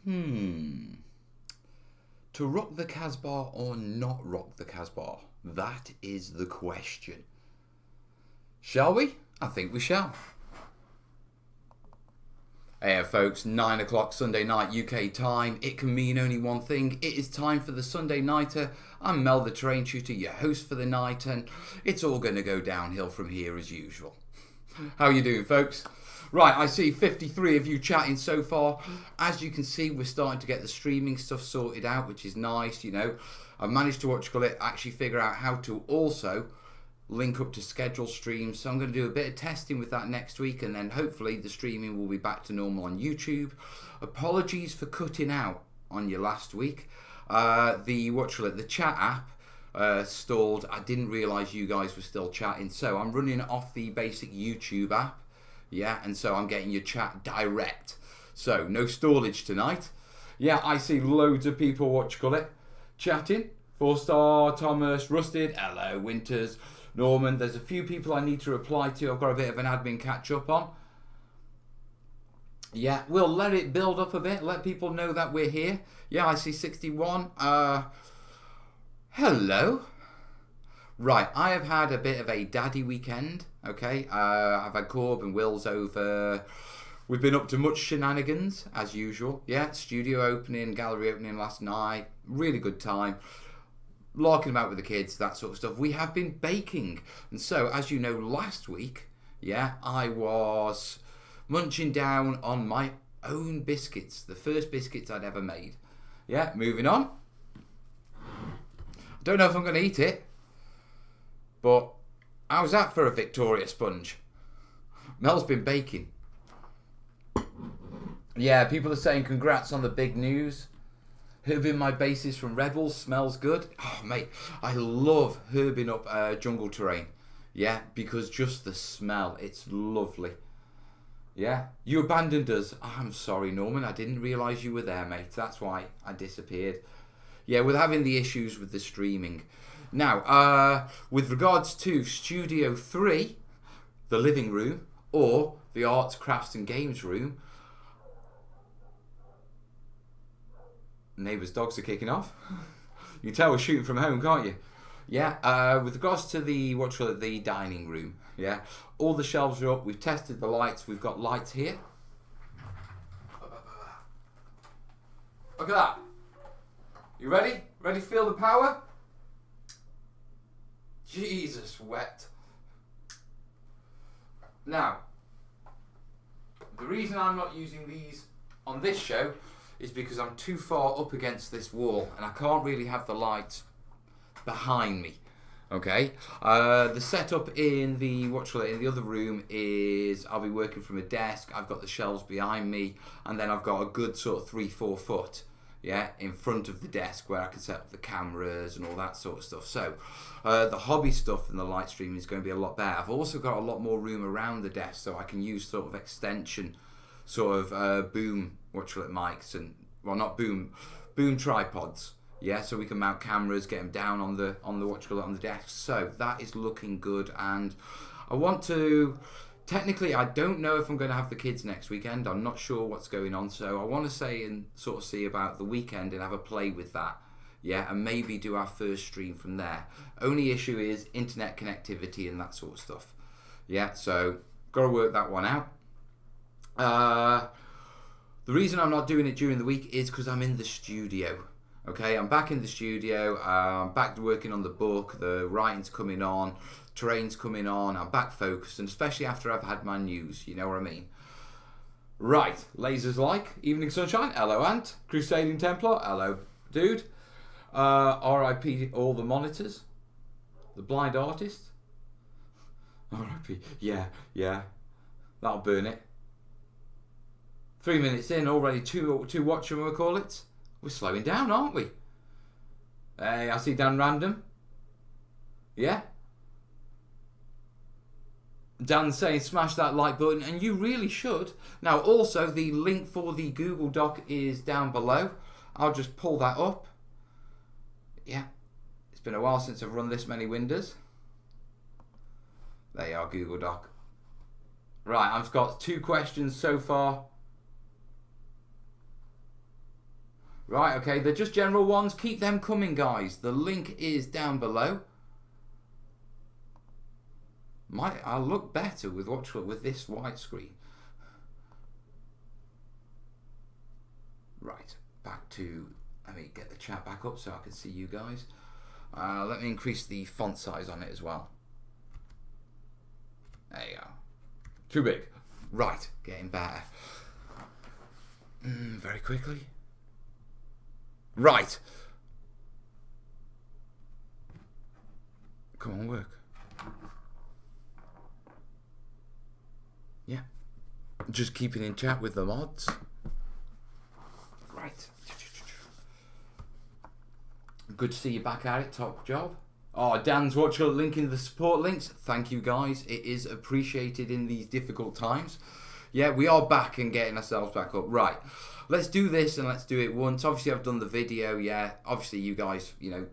To rock the Casbah or not rock the Casbah? That is the question. Shall we? I think we shall. Hey folks, 9 o'clock Sunday night UK time. It can mean only one thing. It is time for the Sunday Nighter. I'm Mel the Terrain Tutor, your host for the night, and it's all going to go downhill from here as usual. How you doing, folks? Right, I see 53 of you chatting so far. As you can see, we're starting to get the streaming stuff sorted out, which is nice, you know. I've managed to actually figure out how to also link up to schedule streams. So I'm going to do a bit of testing with that next week, and then hopefully the streaming will be back to normal on YouTube. Apologies for cutting out on you last week. The chat app stalled. I didn't realise you guys were still chatting, so I'm running off the basic YouTube app. Yeah, and so I'm getting your chat direct. So, no stallage tonight. Yeah, I see loads of people, chatting. 4-star, Thomas, Rusted, hello, Winters, Norman. There's a few people I need to reply to. I've got a bit of an admin catch up on. Yeah, we'll let it build up a bit. Let people know that we're here. Yeah, I see 61. Hello. Right, I have had a bit of a daddy weekend, okay? I've had Corb and Will's over. We've been up to much shenanigans, as usual. Yeah, studio opening, gallery opening last night. Really good time. Larking about with the kids, that sort of stuff. We have been baking. And so, as you know, last week, yeah, I was munching down on my own biscuits. The first biscuits I'd ever made. Yeah, moving on. I don't know if I'm going to eat it. But how's that for a Victoria sponge? Mel's been baking. Yeah, people are saying congrats on the big news. Herbing my bases from Rebels smells good. Oh, mate, I love herbing up jungle terrain. Yeah, because just the smell, it's lovely. Yeah, you abandoned us. Oh, I'm sorry, Norman. I didn't realise you were there, mate. That's why I disappeared. Yeah, we're having the issues with the streaming. Now, with regards to Studio 3, the living room, or the arts, crafts and games room, neighbours' dogs are kicking off. You can tell we're shooting from home, can't you? Yeah, with regards to the dining room, yeah, all the shelves are up. We've tested the lights. We've got lights here. Look at that. You ready? Ready to feel the power? Jesus, wet. Now, the reason I'm not using these on this show is because I'm too far up against this wall and I can't really have the lights behind me. Okay, the setup in the other room is I'll be working from a desk. I've got the shelves behind me, and then I've got a good sort of 3-4 foot. Yeah, in front of the desk where I can set up the cameras and all that sort of stuff. So the hobby stuff and the light streaming is going to be a lot better. I've also got a lot more room around the desk, so I can use sort of extension, sort of boom, mics and, well, not boom tripods. Yeah, so we can mount cameras, get them down on the desk. So that is looking good, and I want to. Technically, I don't know if I'm going to have the kids next weekend. I'm not sure what's going on. So I want to say and sort of see about the weekend and have a play with that. Yeah, and maybe do our first stream from there. Only issue is internet connectivity and that sort of stuff. Yeah, so got to work that one out. The reason I'm not doing it during the week is because I'm in the studio. Okay, I'm back in the studio. I'm back to working on the book. The writing's coming on. Terrain's coming on. I'm back focused, and especially after I've had my news, you know what I mean. Right, lasers like Evening Sunshine, hello Ant. Crusading Templar, hello dude. RIP all the monitors. The blind artist. RIP, yeah, that'll burn it. 3 minutes in already, two what shall we call it? We're slowing down, aren't we? Hey, I see Dan Random. Yeah. Dan's saying smash that like button, and you really should. Now also the link for the Google Doc is down below. I'll just pull that up. Yeah, it's been a while since I've run this many windows. There you are, Google Doc. Right, I've got 2 questions so far. Right, okay, they're just general ones. Keep them coming, guys. The link is down below. I'll look better with this white screen. Right, back to... Let me get the chat back up so I can see you guys. Let me increase the font size on it as well. There you go. Too big. Right, getting better. Very quickly. Right. Come on, work. Yeah. Just keeping in chat with the mods. Right. Good to see you back at it. Top job. Oh, Dan's watching. Link in the support links. Thank you, guys. It is appreciated in these difficult times. Yeah, we are back and getting ourselves back up. Right. Let's do this and let's do it once. Obviously, I've done the video. Yeah. Obviously, you guys, you know,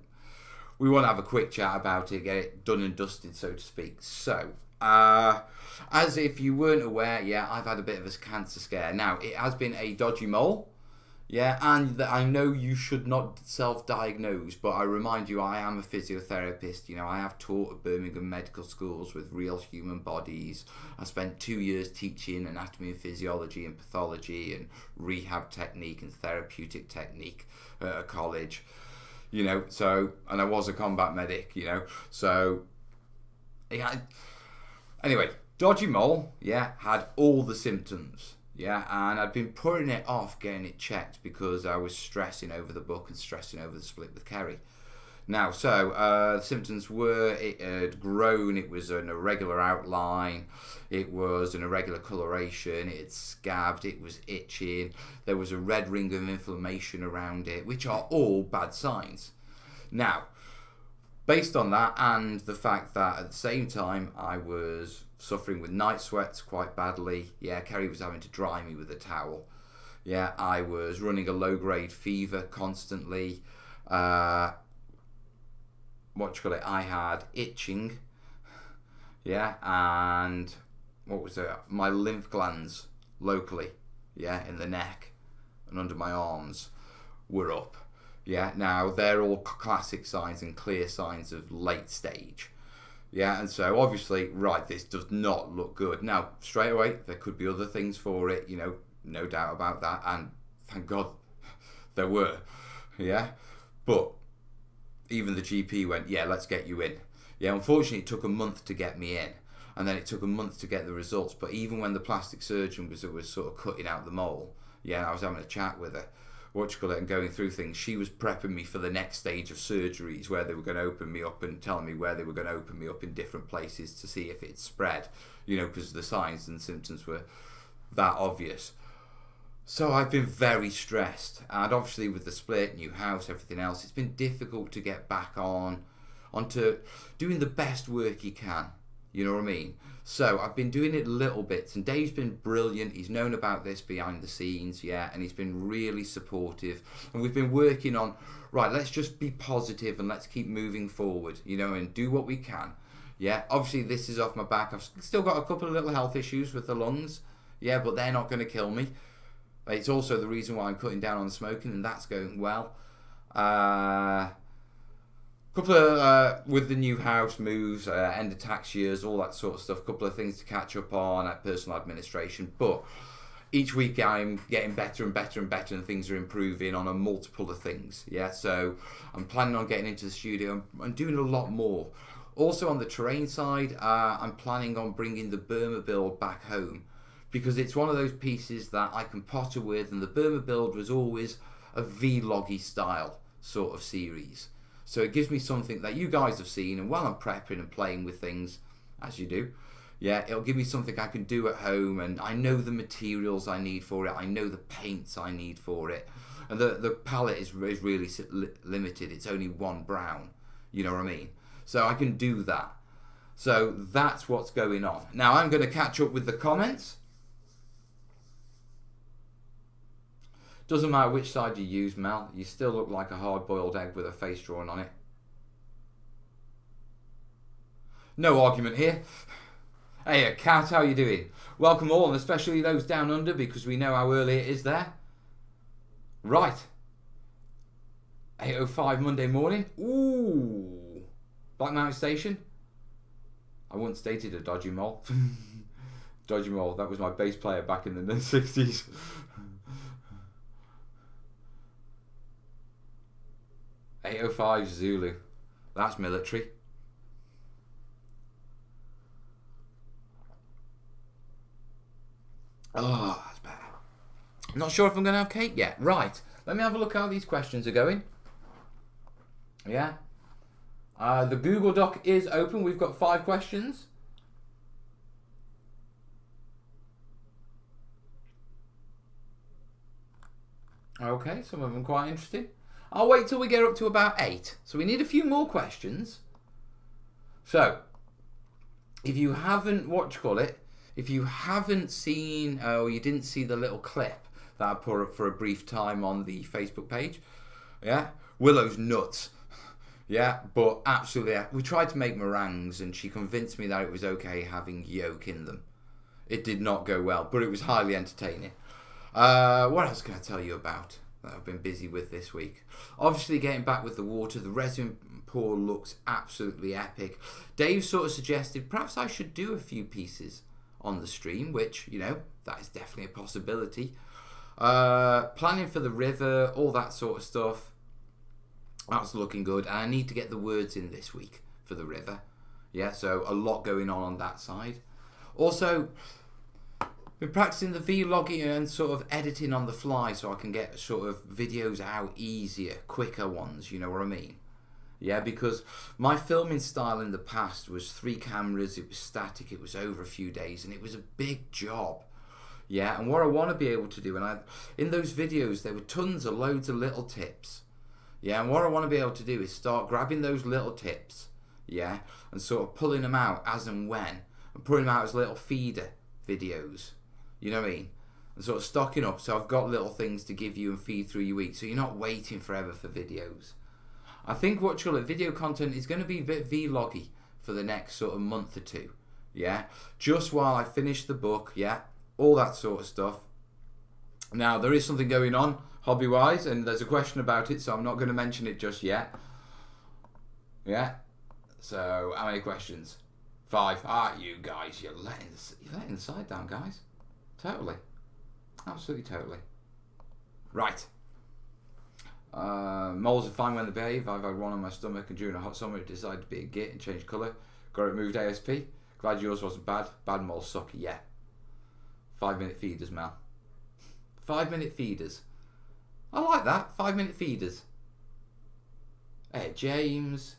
we want to have a quick chat about it, get it done and dusted, so to speak. So, as if you weren't aware, yeah, I've had a bit of a cancer scare. Now, it has been a dodgy mole. Yeah, and I know you should not self-diagnose, but I remind you, I am a physiotherapist. You know, I have taught at Birmingham medical schools with real human bodies. I spent 2 years teaching anatomy and physiology and pathology and rehab technique and therapeutic technique at a college. You know, so, and I was a combat medic, you know, so, yeah. Anyway, dodgy mole, yeah, had all the symptoms. Yeah, and I'd been putting it off getting it checked because I was stressing over the book and stressing over the split with Kerry. Now, so the symptoms were, it had grown, it was an irregular outline, it was an irregular coloration, it had scabbed, it was itching, there was a red ring of inflammation around it, which are all bad signs. Now, based on that and the fact that at the same time I was suffering with night sweats quite badly. Yeah, Kerry was having to dry me with a towel. Yeah, I was running a low-grade fever constantly. I had itching. Yeah, and what was it? My lymph glands locally, yeah, in the neck and under my arms were up. Yeah, now they're all classic signs and clear signs of late stage. Yeah, and so obviously, right, this does not look good. Now, straight away, there could be other things for it, you know, no doubt about that, and thank God there were, yeah. But even the GP went, yeah, let's get you in. Yeah, unfortunately, it took a month to get me in, and then it took a month to get the results. But even when the plastic surgeon was sort of cutting out the mole, yeah, I was having a chat with her, and going through things, she was prepping me for the next stage of surgeries where they were going to open me up and telling me where they were going to open me up in different places to see if it spread, you know, because the signs and symptoms were that obvious. So I've been very stressed, and obviously with the split, new house, everything else, it's been difficult to get back onto doing the best work you can, you know what I mean? So I've been doing it little bits, and Dave's been brilliant. He's known about this behind the scenes, yeah, and he's been really supportive. And we've been working on, right, let's just be positive and let's keep moving forward, you know, and do what we can. Yeah, obviously this is off my back. I've still got a couple of little health issues with the lungs, yeah, but they're not going to kill me. It's also the reason why I'm cutting down on smoking, and that's going well. Couple of, with the new house moves, end of tax years, all that sort of stuff, couple of things to catch up on at personal administration, but each week I'm getting better and better and better, and things are improving on a multiple of things, yeah, so I'm planning on getting into the studio and doing a lot more. Also on the terrain side, I'm planning on bringing the Burma build back home, because it's one of those pieces that I can potter with, and the Burma build was always a vloggy style sort of series. So it gives me something that you guys have seen, and while I'm prepping and playing with things, as you do, yeah, it'll give me something I can do at home, and I know the materials I need for it, I know the paints I need for it, and the palette is really limited, it's only one brown, you know what I mean? So I can do that. So that's what's going on. Now I'm going to catch up with the comments. Doesn't matter which side you use, Mel, you still look like a hard-boiled egg with a face drawn on it. No argument here. Hey, Kat, how you doing? Welcome all, and especially those down under, because we know how early it is there. Right. 8:05 Monday morning. Ooh. Black Mountain Station. I once dated a dodgy mole. Dodgy mole, that was my bass player back in the 60s. (8:05 Zulu). That's military. Oh, that's better. Not sure if I'm going to have cake yet. Right, let me have a look how these questions are going. Yeah. The Google Doc is open. We've got 5 questions. Okay, some of them quite interesting. I'll wait till we get up to about 8. So we need a few more questions. So, if you haven't, if you haven't seen, or you didn't see the little clip that I put up for a brief time on the Facebook page, yeah, Willow's nuts. Yeah, but absolutely, we tried to make meringues and she convinced me that it was okay having yolk in them. It did not go well, but it was highly entertaining. What else can I tell you about that I've been busy with this week? Obviously, getting back with the water. The resin pour looks absolutely epic. Dave sort of suggested perhaps I should do a few pieces on the stream, which, you know, that is definitely a possibility. Planning for the river, all that sort of stuff. That's looking good. And I need to get the words in this week for the river. Yeah, so a lot going on that side. Also, been practicing the vlogging and sort of editing on the fly so I can get sort of videos out easier, quicker ones, you know what I mean? Yeah, because my filming style in the past was 3 cameras, it was static, it was over a few days, and it was a big job. Yeah, and what I want to be able to do, and in those videos there were tons of loads of little tips. Yeah, and what I want to be able to do is start grabbing those little tips, yeah, and sort of pulling them out as and when, and putting them out as little feeder videos, you know what I mean? And sort of stocking up, so I've got little things to give you and feed through your week, so you're not waiting forever for videos. I think video content is going to be a bit vloggy for the next sort of month or 2, yeah, just while I finish the book, yeah, all that sort of stuff. Now, there is something going on hobby-wise, and there's a question about it, so I'm not going to mention it just yet. Yeah. So, how many questions? 5. Ah, you guys, you're letting the side down, guys. Totally. Absolutely totally. Right. Moles are fine when they behave. I've had one on my stomach, and during a hot summer it decided to be a git and change colour. Got it moved ASP. Glad yours wasn't bad. Bad moles suck, yeah. 5-minute feeders, Mel. 5-minute feeders. I like that. 5-minute feeders. Hey, James.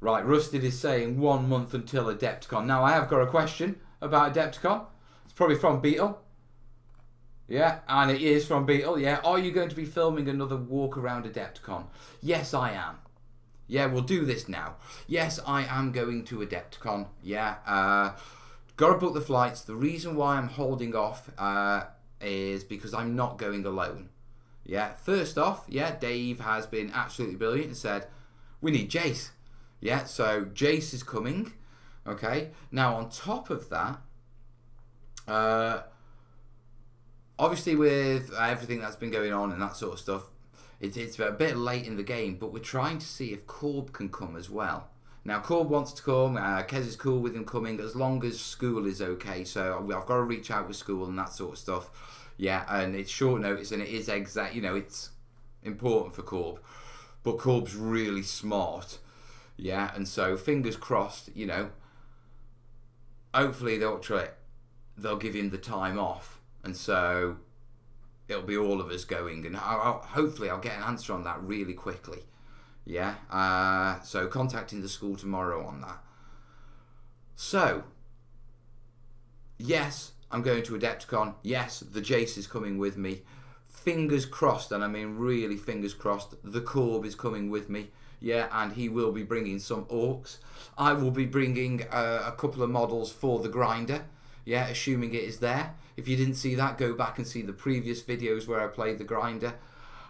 Right, Rusted is saying 1 month until Adepticon. Now, I have got a question about Adepticon. It's probably from Beetle. Yeah, and it is from Beetle. Yeah, are you going to be filming another walk around Adepticon? Yes, I am. Yeah, we'll do this now. Yes, I am going to Adepticon. Yeah, got to book the flights. The reason why I'm holding off is because I'm not going alone. Yeah, first off, yeah, Dave has been absolutely brilliant and said, we need Jace. Yeah, so Jace is coming. Okay, now on top of that, obviously with everything that's been going on and that sort of stuff, it's a bit late in the game, but we're trying to see if Corb can come as well. Now, Corb wants to come. Kez is cool with him coming as long as school is okay. So I've got to reach out with school and that sort of stuff. Yeah, and it's short notice and it is exact. You know, it's important for Corb, but Corb's really smart. Yeah, and so fingers crossed. You know, hopefully they'll give him the time off, and so it'll be all of us going. And hopefully I'll get an answer on that really quickly. Yeah, so contacting the school tomorrow on that. So, yes, I'm going to Adepticon. Yes, the Jace is coming with me. Fingers crossed, and I mean really fingers crossed, the Corb is coming with me. Yeah, and he will be bringing some orcs. I will be bringing a couple of models for the grinder. Yeah, assuming it is there. If you didn't see that, go back and see the previous videos where I played the grinder.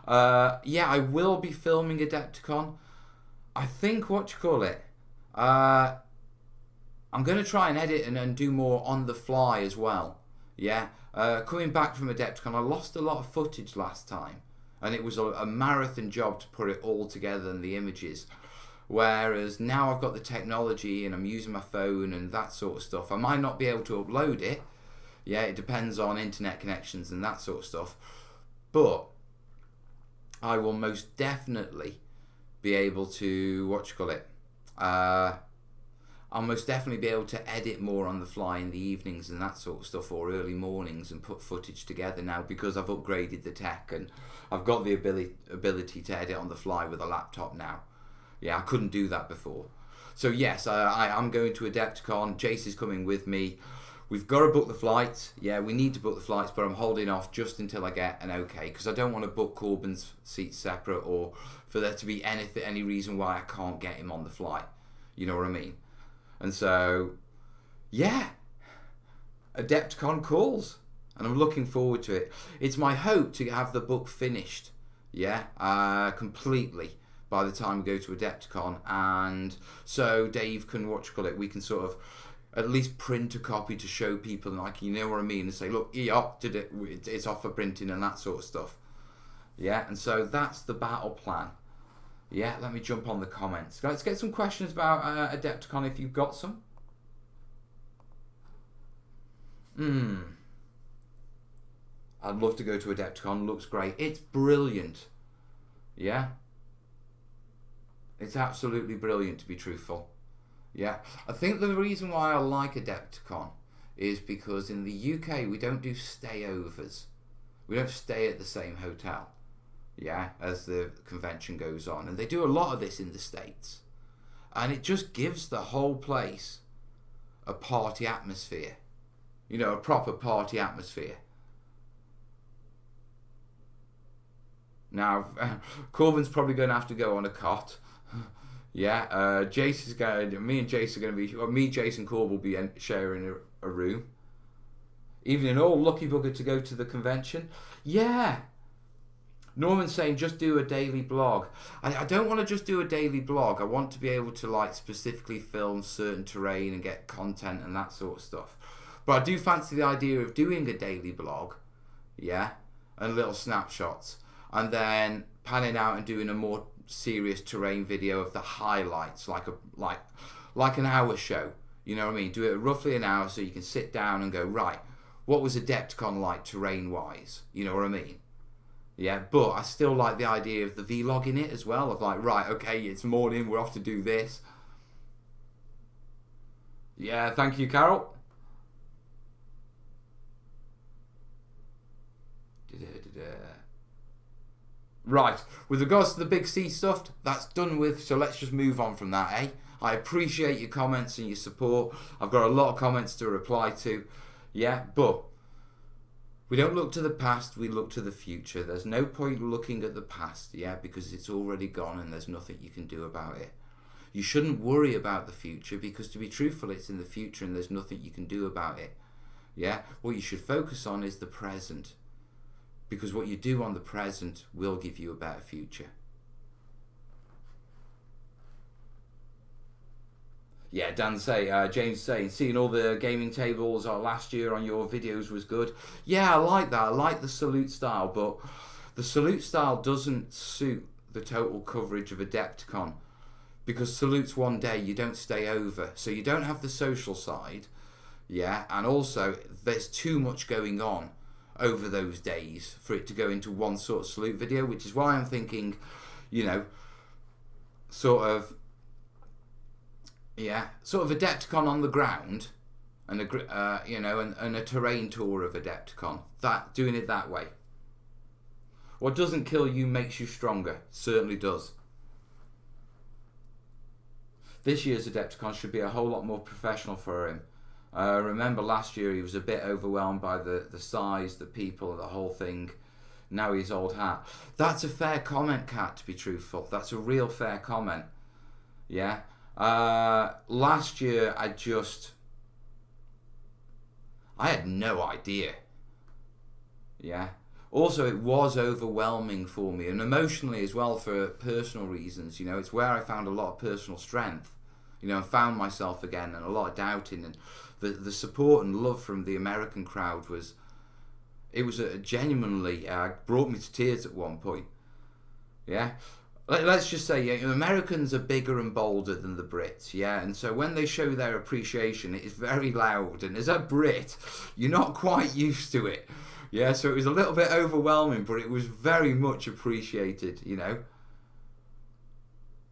Yeah, I will be filming Adepticon. I think, I'm going to try and edit and do more on the fly as well. Yeah, coming back from Adepticon, I lost a lot of footage last time. And it was a marathon job to put it all together and the images. Whereas now I've got the technology and I'm using my phone and that sort of stuff. I might not be able to upload it. Yeah, it depends on internet connections and that sort of stuff. But I will most definitely be able to, I'll most definitely be able to edit more on the fly in the evenings and that sort of stuff, or early mornings, and put footage together now because I've upgraded the tech and I've got the ability to edit on the fly with a laptop now. Yeah, I couldn't do that before. So yes, I'm going to Adepticon. Jace is coming with me. We've got to book the flights. Yeah, we need to book the flights, but I'm holding off just until I get an okay, because I don't want to book Corbin's seats separate, or for there to be any reason why I can't get him on the flight. You know what I mean? And so, yeah, Adepticon calls, and I'm looking forward to it. It's my hope to have the book finished, completely by the time we go to Adepticon, and so Dave can we can sort of at least print a copy to show people, like, you know what I mean, and say, look, he opted it, it's off for printing and that sort of stuff. Yeah, and so that's the battle plan. Yeah, let me jump on the comments. Let's get some questions about Adepticon if you've got some. I'd love to go to Adepticon. Looks great. It's brilliant. Yeah. It's absolutely brilliant, to be truthful. Yeah. I think the reason why I like Adepticon is because in the UK we don't do stayovers. We don't stay at the same hotel. Yeah, as the convention goes on. And they do a lot of this in the States. And it just gives the whole place a party atmosphere. You know, a proper party atmosphere. Now, Corbin's probably going to have to go on a cot. Yeah, Jace is going. Me and Jace are going to be. Well, me, Jace, and Corb will be sharing a room. Even an old lucky bugger to go to the convention. Yeah. Norman's saying just do a daily blog. I don't want to just do a daily blog. I want to be able to, like, specifically film certain terrain and get content and that sort of stuff. But I do fancy the idea of doing a daily blog, yeah, and little snapshots, and then panning out and doing a more serious terrain video of the highlights, like an hour show. You know what I mean? Do it roughly an hour so you can sit down and go, right, what was Adepticon like terrain-wise? You know what I mean? Yeah, but I still like the idea of the vlog in it as well, of like, right, okay, it's morning, we're off to do this. Yeah, thank you, Carol. Right, with regards to the Big C stuff, that's done with, so let's just move on from that, eh? I appreciate your comments and your support. I've got a lot of comments to reply to, yeah, but we don't look to the past, we look to the future. There's no point looking at the past, yeah, because it's already gone and there's nothing you can do about it. You shouldn't worry about the future because, to be truthful, it's in the future and there's nothing you can do about it, yeah? What you should focus on is the present, because what you do on the present will give you a better future. Yeah, James saying, seeing all the gaming tables last year on your videos was good. Yeah, I like that. I like the salute style, but the salute style doesn't suit the total coverage of Adepticon, because salutes one day, you don't stay over. So you don't have the social side, yeah, and also there's too much going on over those days for it to go into one sort of salute video, which is why I'm thinking, you know, sort of Adepticon on the ground, and and a terrain tour of Adepticon. Doing it that way. What doesn't kill you makes you stronger. Certainly does. This year's Adepticon should be a whole lot more professional for him. Remember last year he was a bit overwhelmed by the size, the people, the whole thing. Now he's old hat. That's a fair comment, Kat, to be truthful. That's a real fair comment. Yeah. Last year I had no idea. Yeah. Also, it was overwhelming for me, and emotionally as well, for personal reasons. You know, it's where I found a lot of personal strength. You know, I found myself again, and a lot of doubting, and the support and love from the American crowd It was genuinely brought me to tears at one point. Yeah. Let's just say, yeah, Americans are bigger and bolder than the Brits, yeah, and so when they show their appreciation, it is very loud, and as a Brit, you're not quite used to it, yeah, so it was a little bit overwhelming, but it was very much appreciated, you know,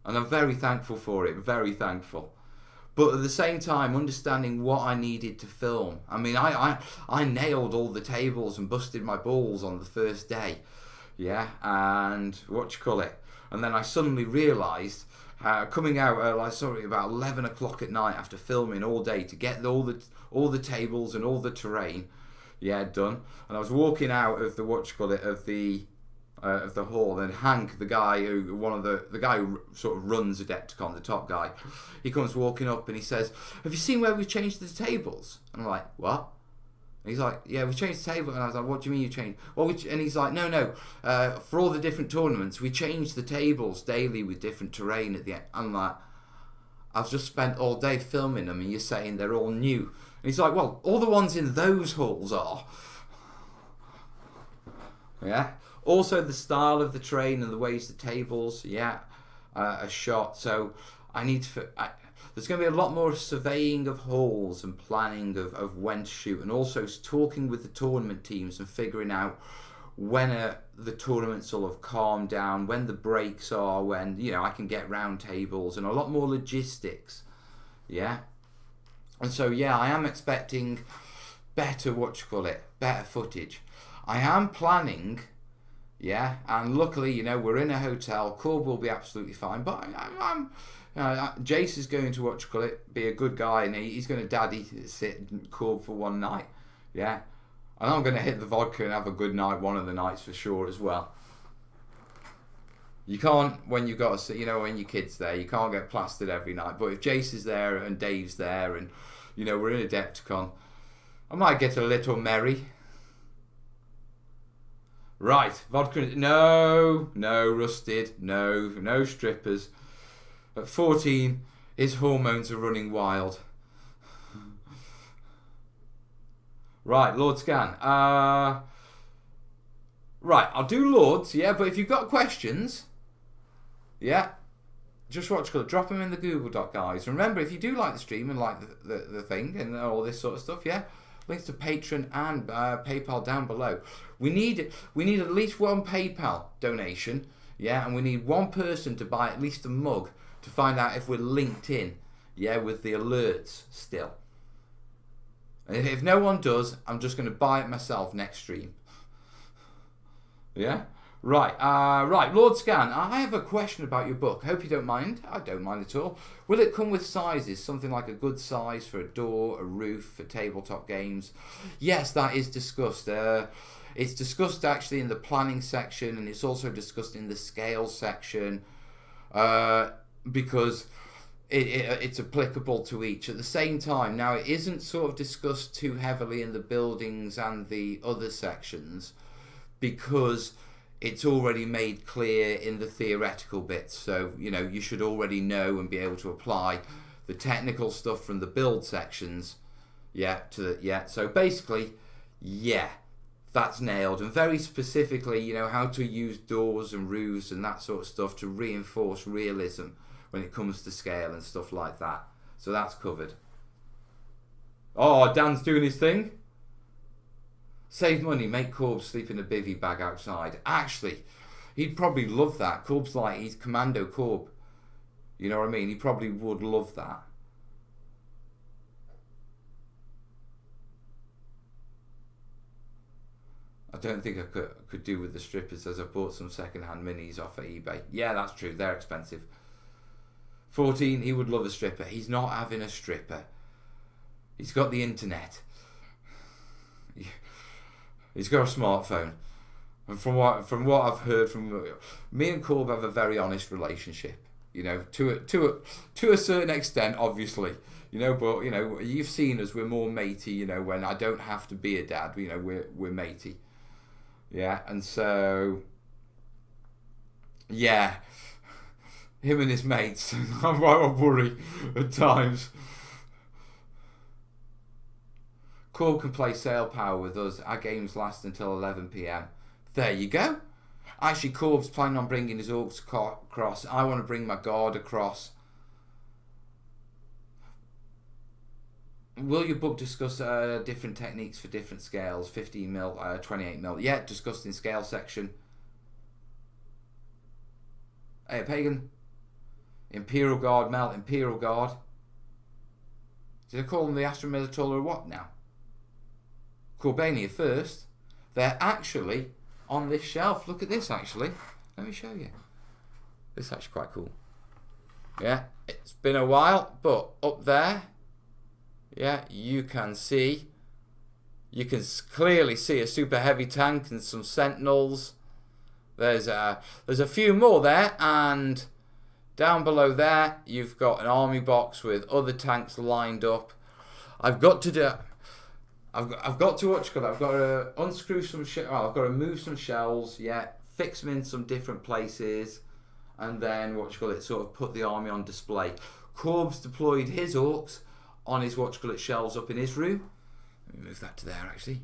and I'm very thankful for it, very thankful. But at the same time, understanding what I needed to film. I mean, I nailed all the tables and busted my balls on the first day, yeah, and and then I suddenly realised, coming out about 11 o'clock at night after filming all day to get all the tables and all the terrain, yeah, done. And I was walking out of the of the hall, and Hank, the guy who sort of runs Adepticon, the top guy, he comes walking up and he says, "Have you seen where we've changed the tables?" And I'm like, "What?" And he's like, "Yeah, we changed the table." And I was like, "What do you mean you changed?" Well, and he's like, No. For all the different tournaments, we changed the tables daily with different terrain at the end." I'm like, "I've just spent all day filming them, and you're saying they're all new." And he's like, "Well, all the ones in those halls are." Yeah. Also, the style of the terrain and the ways the tables, yeah, are shot. So I need to. There's going to be a lot more surveying of halls and planning of when to shoot, and also talking with the tournament teams and figuring out when the tournaments will have calmed down, when the breaks are, when, you know, I can get round tables, and a lot more logistics. Yeah. And so, yeah, I am expecting better footage. I am planning, yeah, and luckily, you know, we're in a hotel. Corb will be absolutely fine, but I'm Jace is going to be a good guy, and he's going to daddy sit Corb for one night, yeah. And I'm going to hit the vodka and have a good night one of the nights for sure as well. You can't, when you've got when your kid's there, you can't get plastered every night. But if Jace is there and Dave's there, and, you know, we're in Adepticon, I might get a little merry. Right, vodka. No, Rusted. No strippers. At 14, his hormones are running wild. Right, Lord Scan. Right, I'll do Lords, yeah, but if you've got questions, yeah, just drop them in the Google Doc, guys. Remember, if you do like the stream and like the thing and all this sort of stuff, yeah, links to Patreon and PayPal down below. We need at least one PayPal donation, yeah, and we need one person to buy at least a mug to find out if we're linked in, yeah, with the alerts still. And if no one does, I'm just going to buy it myself next stream. Yeah? Right, Lord Scan, I have a question about your book. Hope you don't mind. I don't mind at all. Will it come with sizes? Something like a good size for a door, a roof, for tabletop games? Yes, that is discussed. It's discussed actually in the planning section, and it's also discussed in the scale section, because it's applicable to each. At the same time, now it isn't sort of discussed too heavily in the buildings and the other sections, because it's already made clear in the theoretical bits. So, you know, you should already know and be able to apply the technical stuff from the build sections, yeah, So basically, yeah, that's nailed. And very specifically, you know, how to use doors and roofs and that sort of stuff to reinforce realism when it comes to scale and stuff like that. So that's covered. Oh, Dan's doing his thing. Save money, make Corb sleep in a bivvy bag outside. Actually, he'd probably love that. Corb's like, he's Commando Corb. You know what I mean? He probably would love that. I don't think I could do with the strippers, as I bought some second-hand minis off of eBay. Yeah, that's true. They're expensive. 14, he would love a stripper. He's not having a stripper. He's got the internet. He's got a smartphone. And from what I've heard from me and Corb have a very honest relationship. You know, to a certain extent, obviously. You know, but you know, you've seen us. We're more matey. You know, when I don't have to be a dad. You know, we're matey. Yeah, and so yeah, him and his mates. I worry at times. Corb can play Sail Power with us. Our games last until 11 p.m. There you go. Actually, Corb's planning on bringing his orcs across. I want to bring my guard across. Will your book discuss different techniques for different scales? 15mm, 28mm. Yeah, discussed in scale section. Hey, Pagan. Imperial Guard, Mel. Imperial Guard. Did I call them the Astra Militarum or what now? Corbania first. They're actually on this shelf. Look at this, actually. Let me show you. This is actually quite cool. Yeah, it's been a while, but up there, yeah, you can clearly see a super heavy tank and some sentinels. There's a few more there, and down below there you've got an army box with other tanks lined up. I've got to unscrew some shit. I've got to move some shells. Yeah, fix them in some different places, and then sort of put the army on display. Corb's deployed his orcs on his shelves up in his room. Let me move that to there actually.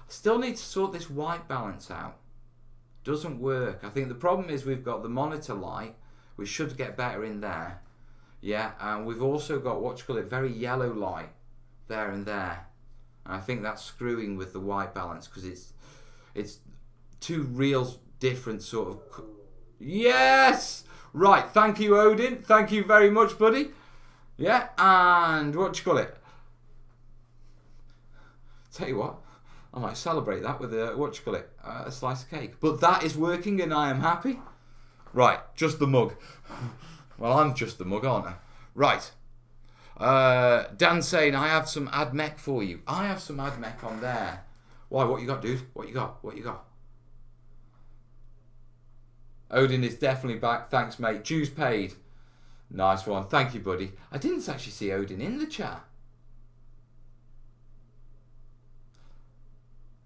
Still need to sort this white balance out. Doesn't work. I think the problem is we've got the monitor light, which should get better in there. Yeah, and we've also got very yellow light there and there. And I think that's screwing with the white balance because it's two real different sort of. Yes, right. Thank you, Odin. Thank you very much, buddy. Yeah, and tell you what, I might celebrate that with a slice of cake. But that is working, and I am happy. Right, just the mug. Well, I'm just the mug, aren't I? Right. Dan saying, I have some AdMech for you. I have some AdMech on there. Why, what you got, dude? What you got? Odin is definitely back. Thanks, mate. Dues paid. Nice one. Thank you, buddy. I didn't actually see Odin in the chat.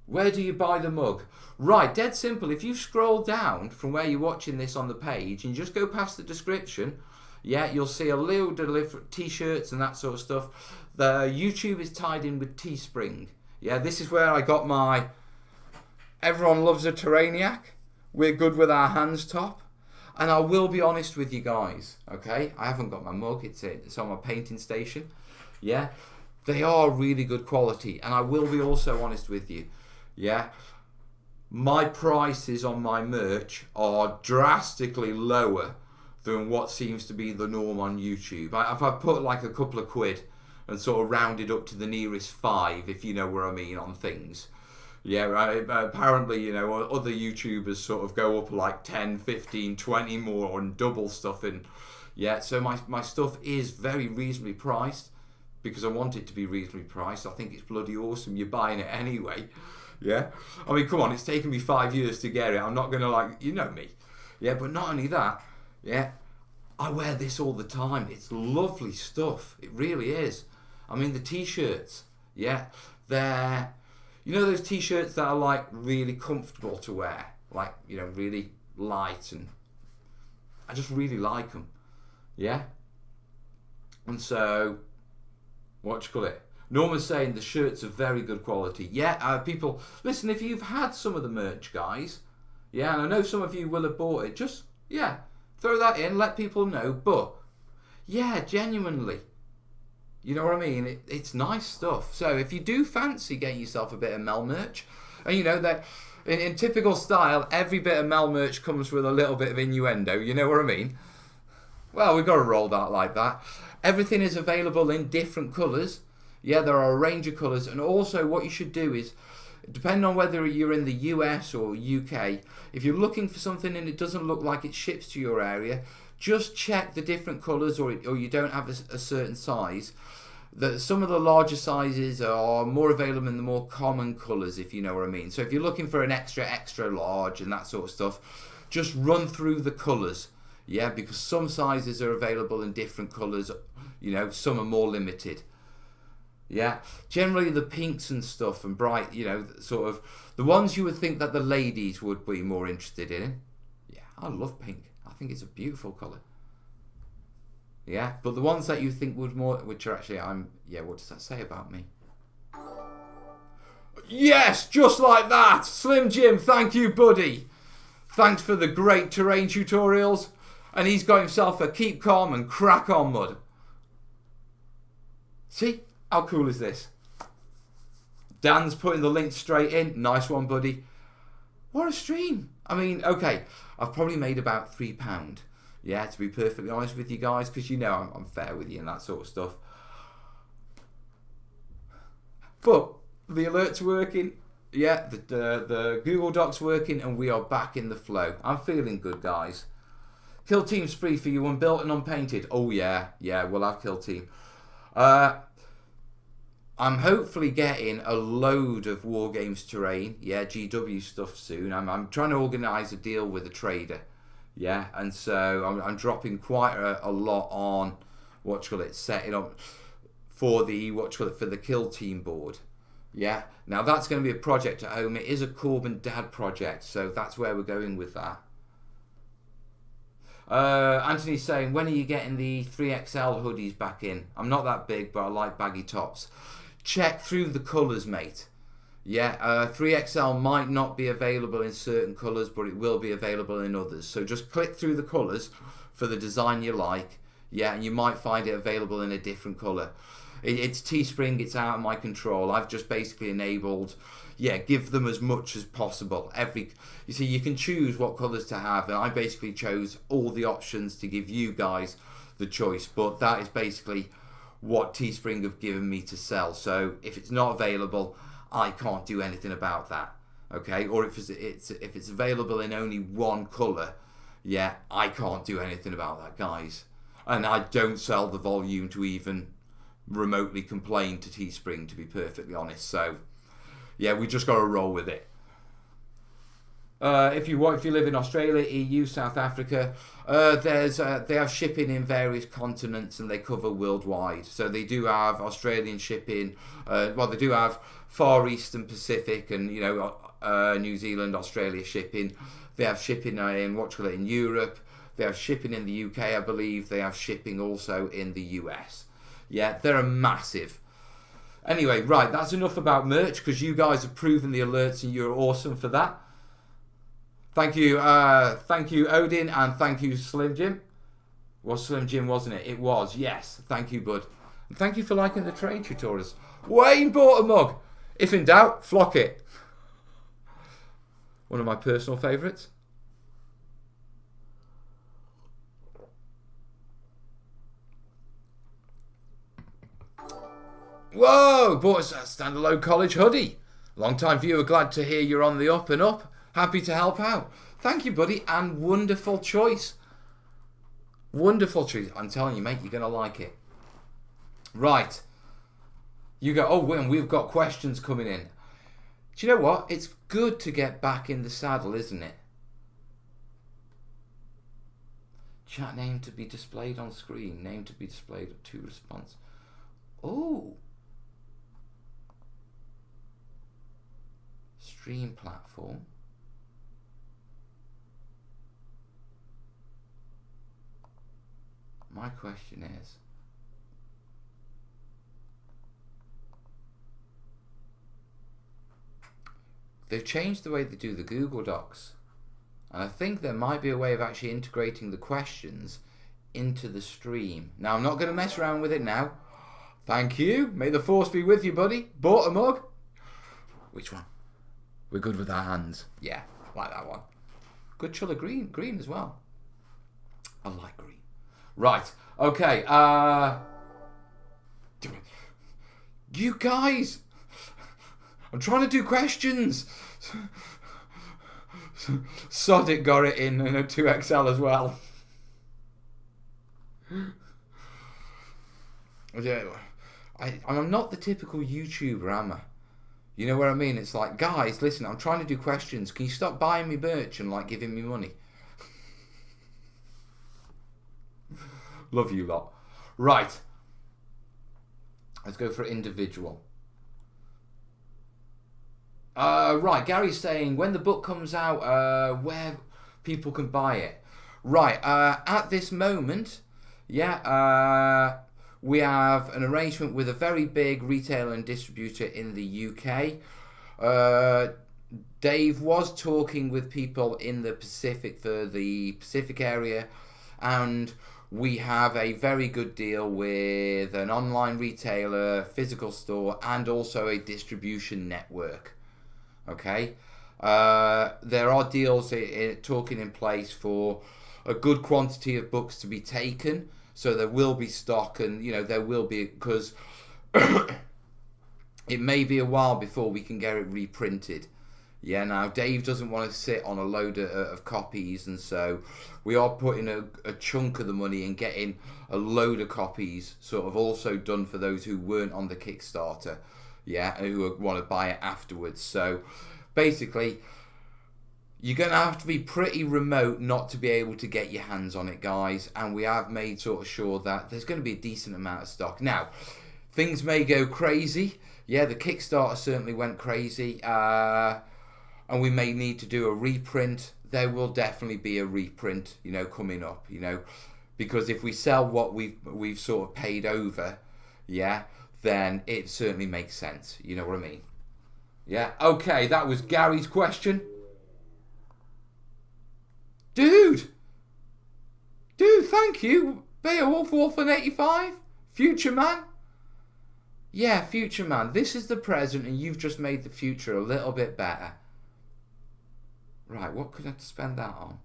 Where do you buy the mug? Right, dead simple. If you scroll down from where you're watching this on the page and you just go past the description, yeah, you'll see a load of t-shirts and that sort of stuff. The YouTube is tied in with Teespring. Yeah, this is where I got my everyone loves a terrainiac. We're good with our hands top. And I will be honest with you guys, okay? I haven't got my mug. It's on my painting station. Yeah, they are really good quality. And I will be also honest with you. Yeah, my prices on my merch are drastically lower than what seems to be the norm on YouTube. If I put like a couple of quid and sort of rounded up to the nearest 5, if you know what I mean, on things. Yeah, right. Apparently, other YouTubers sort of go up like 10, 15, 20 more and double stuff. And yeah, so my stuff is very reasonably priced because I want it to be reasonably priced. I think it's bloody awesome. You're buying it anyway. Yeah, I mean, come on, it's taken me 5 years to get it. I'm not gonna you know me. Yeah, but not only that, yeah, I wear this all the time. It's lovely stuff. It really is. I mean, the t-shirts, yeah, they're, those t-shirts that are like really comfortable to wear, like, really light, and I just really like them. Yeah. And so, Norman's saying the shirts are very good quality. Yeah, people, listen, if you've had some of the merch, guys, yeah, and I know some of you will have bought it, just, yeah, throw that in, let people know, but, yeah, genuinely, you know what I mean? It's nice stuff. So if you do fancy getting yourself a bit of Mel merch, and that in typical style, every bit of Mel merch comes with a little bit of innuendo, you know what I mean? Well, we've got to roll that like that. Everything is available in different colours. Yeah, there are a range of colours, and also what you should do is, depending on whether you're in the US or UK, if you're looking for something and it doesn't look like it ships to your area, just check the different colours, or you don't have a certain size. Some of the larger sizes are more available in the more common colours, if you know what I mean. So if you're looking for an extra large and that sort of stuff, just run through the colours. Yeah, because some sizes are available in different colours, some are more limited. Yeah, generally the pinks and stuff and bright, sort of the ones you would think that the ladies would be more interested in. Yeah, I love pink. I think it's a beautiful colour. Yeah, but the ones that you think would more, which are actually, what does that say about me? Yes, just like that. Slim Jim, thank you, buddy. Thanks for the great terrain tutorials. And he's got himself a keep calm and crack on mud. See? How cool is this? Dan's putting the link straight in. Nice one, buddy. What a stream. I mean, okay, I've probably made about £3. Yeah, to be perfectly honest with you guys, because you know I'm fair with you and that sort of stuff. But the alert's working. Yeah, the Google Doc's working, and we are back in the flow. I'm feeling good, guys. Kill Team's free for you, unbuilt and unpainted. Oh yeah, we'll have Kill Team. I'm hopefully getting a load of Wargames terrain, GW stuff soon. I'm trying to organise a deal with a trader, and so I'm dropping quite a lot on setting up for the for the Kill Team board. Now that's going to be a project at home. It is a Corbin Dad project, so that's where we're going with that. Anthony's saying, when are you getting the 3XL hoodies back in? I'm not that big, but I like baggy tops. Check through the colours, mate. 3XL might not be available in certain colours, but it will be available in others. So just click through the colours for the design you like, and you might find it available in a different colour. It's Teespring, it's out of my control. I've just basically enabled, give them as much as possible. You see, you can choose what colours to have, and I basically chose all the options to give you guys the choice. But that is basically what Teespring have given me to sell. So if it's not available, I can't do anything about that. Okay, or if it's available in only one colour, I can't do anything about that, guys. And I don't sell the volume to even remotely complain to Teespring, to be perfectly honest. So we just got to roll with it. If you live in Australia, EU, South Africa, they have shipping in various continents, and they cover worldwide. So they do have Australian shipping. They do have Far East and Pacific, and New Zealand, Australia shipping. They have shipping in Europe. They have shipping in the UK, I believe. They have shipping also in the US. They're a massive. Anyway, right, that's enough about merch, because you guys have proven the alerts and you're awesome for that. Thank you, Odin, and thank you, Slim Jim. Was Slim Jim, wasn't it? It was, yes. Thank you, bud. And thank you for liking the terrain tutorials. Wayne bought a mug. If in doubt, flock it. One of my personal favourites. Whoa, bought a standalone college hoodie. Long-time viewer, glad to hear you're on the up and up. Happy to help out. Thank you, buddy, and wonderful choice. Wonderful choice. I'm telling you, mate, you're going to like it. Right. You go, and we've got questions coming in. Do you know what? It's good to get back in the saddle, isn't it? Chat name to be displayed on screen. Name to be displayed to response. Oh. Stream platform. My question is, they've changed the way they do the Google Docs, and I think there might be a way of actually integrating the questions into the stream. Now, I'm not going to mess around with it now. Thank you. May the force be with you, buddy. Bought a mug. Which one? We're good with our hands. Yeah, like that one. Good colour green. Green as well. I like green. Right. Okay. You guys. I'm trying to do questions. Sod it, got it in a 2XL as well. I'm not the typical YouTuber, am I? You know what I mean? It's like, guys, listen, I'm trying to do questions. Can you stop buying me merch and like giving me money? Love you lot. Right. Let's go for individual. Right, Gary's saying, when the book comes out, where people can buy it. Right, at this moment, Yeah, we have an arrangement with a very big retailer and distributor in the UK. Dave was talking with people in the Pacific, for the Pacific area, and we have a very good deal with an online retailer, physical store, and also a distribution network. Okay, there are deals talking in place for a good quantity of books to be taken, so there will be stock, and there will be, because it may be a while before we can get it reprinted. Yeah, now Dave doesn't want to sit on a load of copies, and so we are putting a chunk of the money in getting a load of copies sort of also done for those who weren't on the Kickstarter, yeah, who want to buy it afterwards. So basically, you're going to have to be pretty remote not to be able to get your hands on it, guys, and we have made sort of sure that there's going to be a decent amount of stock. Now, things may go crazy. Yeah, the Kickstarter certainly went crazy, and we may need to do a reprint. There will definitely be a reprint, coming up, because if we sell what we've sort of paid over, yeah, then it certainly makes sense. You know what I mean? Yeah. Okay, that was Gary's question. Dude, thank you, Beowulf Wolfen 85, Future Man. Yeah, Future Man. This is the present, and you've just made the future a little bit better. Right, what could I spend that on?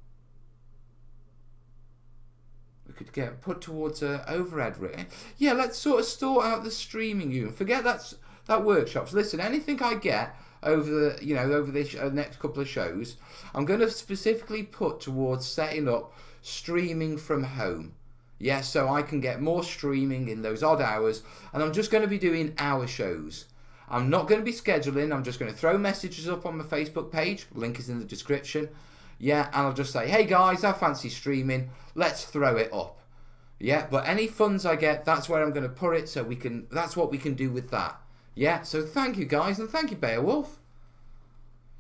We could get put towards a overhead rig. Yeah, let's sort of sort out the streaming unit. Forget that workshops. Listen, anything I get over the over this next couple of shows, I'm going to specifically put towards setting up streaming from home. Yeah, so I can get more streaming in those odd hours, and I'm just going to be doing hour shows. I'm not going to be scheduling. I'm just going to throw messages up on my Facebook page. Link is in the description. Yeah, and I'll just say, hey guys, I fancy streaming. Let's throw it up. Yeah, but any funds I get, that's where I'm going to put it, so that's what we can do with that. Yeah, so thank you guys, and thank you, Beowulf.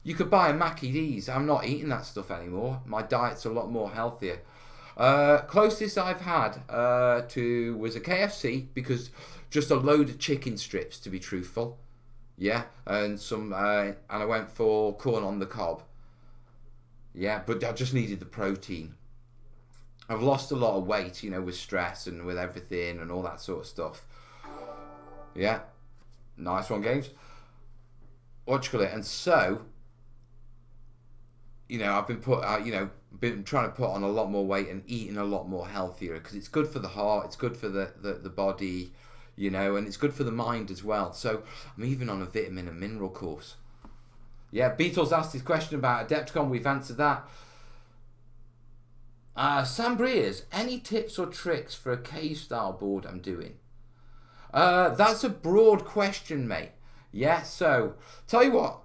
You could buy a Mackie D's. I'm not eating that stuff anymore. My diet's a lot more healthier. Closest I've had was a KFC, because just a load of chicken strips, to be truthful. Yeah, and and I went for corn on the cob. Yeah, but I just needed the protein. I've lost a lot of weight, with stress and with everything and all that sort of stuff. Yeah, nice one, Games. What you call it? And so, I've been trying to put on a lot more weight and eating a lot more healthier, because it's good for the heart, it's good for the body, and it's good for the mind as well. So I'm even on a vitamin and mineral course. Yeah, Beatles asked his question about Adepticon. We've answered that. Sam Breers, any tips or tricks for a cave style board I'm doing? That's a broad question, mate. Yeah, so tell you what,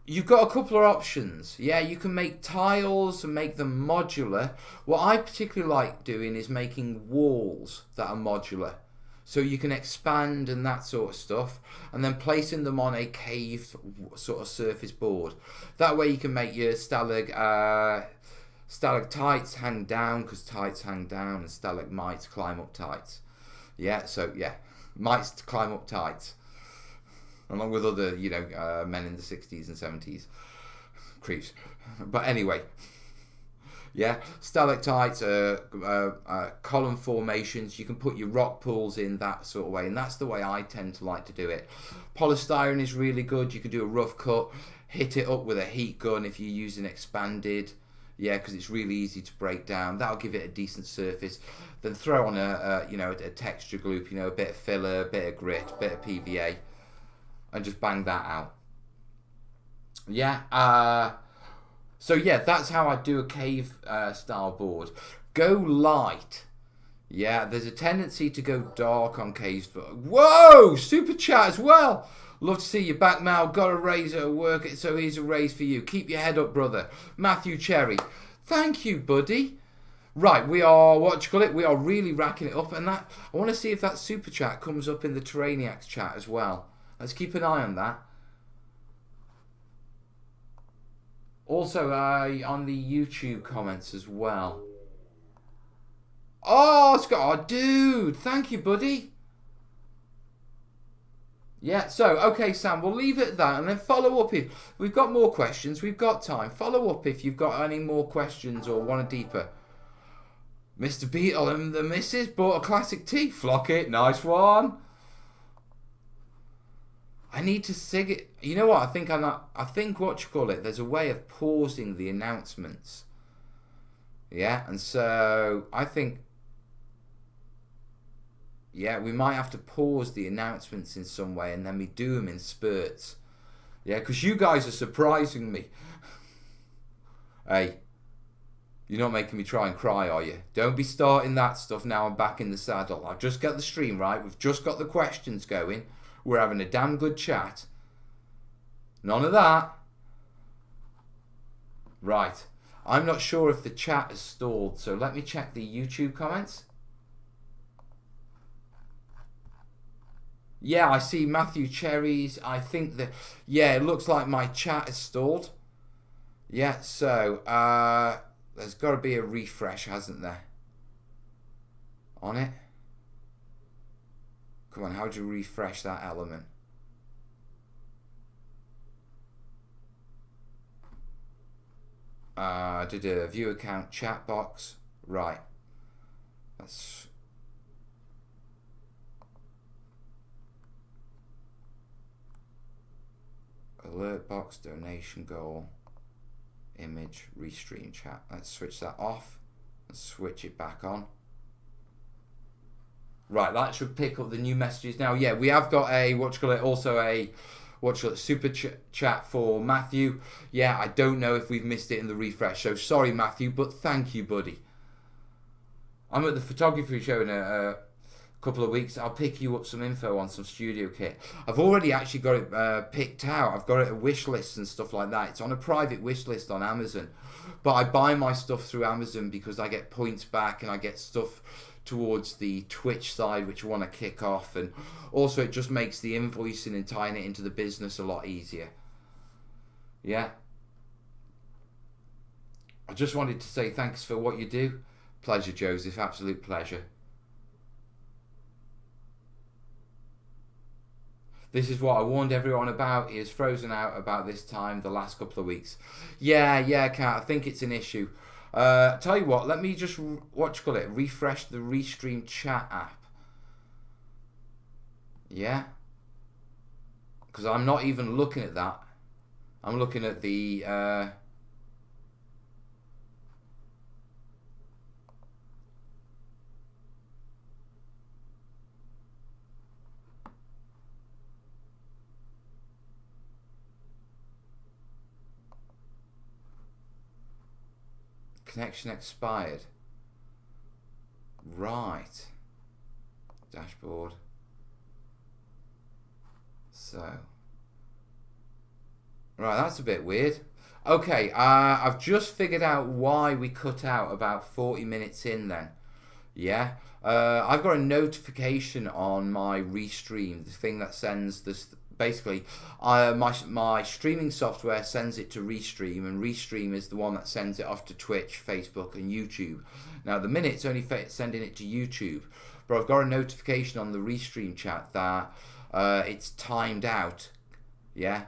you've got a couple of options. Yeah, you can make tiles and make them modular. What I particularly like doing is making walls that are modular, so you can expand and that sort of stuff, and then placing them on a cave sort of surface board. That way you can make your stalactites hang down, because tights hang down, and stalagmites climb up tights. Yeah, so yeah, mites climb up tights, along with other men in the 60s and 70s creeps. But anyway, yeah, stalactites, column formations. You can put your rock pools in that sort of way, and that's the way I tend to like to do it. Polystyrene is really good. You can do a rough cut, hit it up with a heat gun if you're using expanded. Yeah, because it's really easy to break down. That'll give it a decent surface. Then throw on a texture glue, a bit of filler, a bit of grit, a bit of PVA, and just bang that out. Yeah. So yeah, that's how I do a cave style board. Go light. Yeah, there's a tendency to go dark on caves. Whoa! Super chat as well. Love to see you back, Mal. Got a raise at work, so here's a raise for you. Keep your head up, brother. Matthew Cherry. Thank you, buddy. Right, we are, we are really racking it up. And I want to see if that super chat comes up in the terrainiacs chat as well. Let's keep an eye on that. Also, on the YouTube comments as well. Oh, Scott, oh, dude, thank you, buddy. Yeah, so, okay, Sam, we'll leave it at that, and then follow up if we've got more questions. We've got time. Follow up if you've got any more questions or want a deeper. Mr. Beetle and the missus bought a classic tea. Flock it, nice one. I need to sing it. You know what? I think what you call it. There's a way of pausing the announcements. Yeah, and so I think. Yeah, we might have to pause the announcements in some way, and then we do them in spurts. Yeah, because you guys are surprising me. Hey, you're not making me try and cry, are you? Don't be starting that stuff now. I'm back in the saddle. I've just got the stream right. We've just got the questions going. We're having a damn good chat. None of that. Right. I'm not sure if the chat has stalled, so let me check the YouTube comments. Yeah, I see Matthew Cherries. I think that, yeah, it looks like my chat has stalled. Yeah, so, there's got to be a refresh, hasn't there? On it. Come on, how do you refresh that element? Did a view account chat box. Right. That's... Alert box, donation goal, image, restream chat. Let's switch that off and switch it back on. Right, that should pick up the new messages now. Yeah, we have got a, also a, super chat for Matthew. Yeah, I don't know if we've missed it in the refresh, so sorry, Matthew, but thank you, buddy. I'm at the photography show in a couple of weeks. I'll pick you up some info on some studio kit. I've already actually got it picked out. I've got it a wish list and stuff like that. It's on a private wish list on Amazon, but I buy my stuff through Amazon because I get points back and I get stuff towards the Twitch side which I want to kick off, and also it just makes the invoicing and tying it into the business a lot easier. Yeah, I just wanted to say thanks for what you do. Pleasure, Joseph, absolute pleasure. This is what I warned everyone about. He is frozen out about this time the last couple of weeks. Yeah, Kat, I think it's an issue. Tell you what, let me just, refresh the Restream chat app. Yeah? Because I'm not even looking at that. I'm looking at the... Connection expired. Right. Dashboard. So. Right, that's a bit weird. Okay, I've just figured out why we cut out about 40 minutes in then. Yeah. I've got a notification on my Restream, the thing that sends this. Basically, my streaming software sends it to Restream, and Restream is the one that sends it off to Twitch, Facebook, and YouTube. Now, at the minute, it's only sending it to YouTube, but I've got a notification on the Restream chat that it's timed out. Yeah,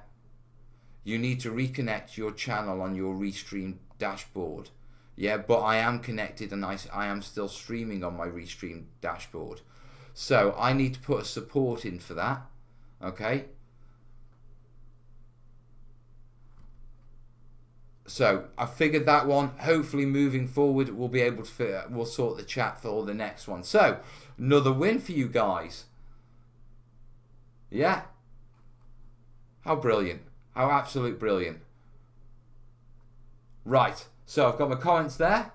you need to reconnect your channel on your Restream dashboard. Yeah, but I am connected, and I am still streaming on my Restream dashboard. So I need to put a support in for that. Okay. So I figured that one. Hopefully moving forward we'll be able to we'll sort the chat for the next one. So another win for you guys. Yeah. How brilliant. How absolute brilliant. Right. So I've got my comments there.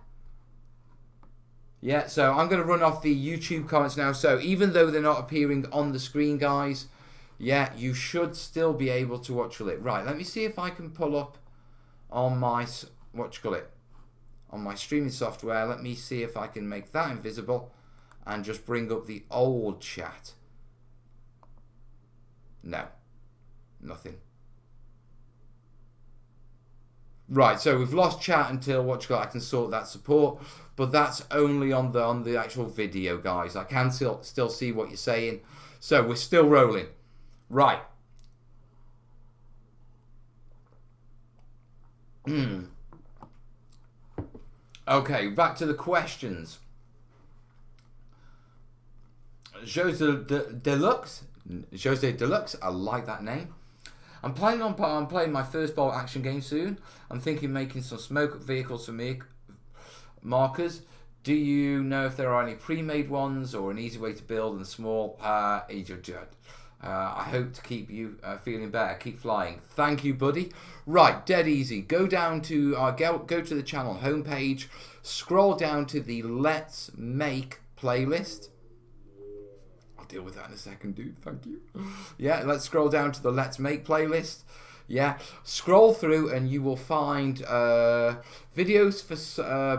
Yeah, so I'm going to run off the YouTube comments now. So even though they're not appearing on the screen, guys, yeah, you should still be able to watch it. Right, let me see if I can pull up on my, on my streaming software. Let me see if I can make that invisible and just bring up the old chat. No, nothing. Right, so we've lost chat until I can sort that support, but that's only on the actual video, guys. I can still see what you're saying, so we're still rolling. Right. Okay, back to the questions. Jose Deluxe, I like that name. I'm playing my first bolt action game soon. I'm thinking making some smoke vehicles for me markers. Do you know if there are any pre-made ones or an easy way to build and small? I hope to keep you feeling better. Keep flying. Thank you, buddy. Right, dead easy. Go down to go to the channel homepage. Scroll down to the Let's Make playlist. I'll deal with that in a second, dude. Thank you. Yeah, let's scroll down to the Let's Make playlist. Yeah, scroll through and you will find videos for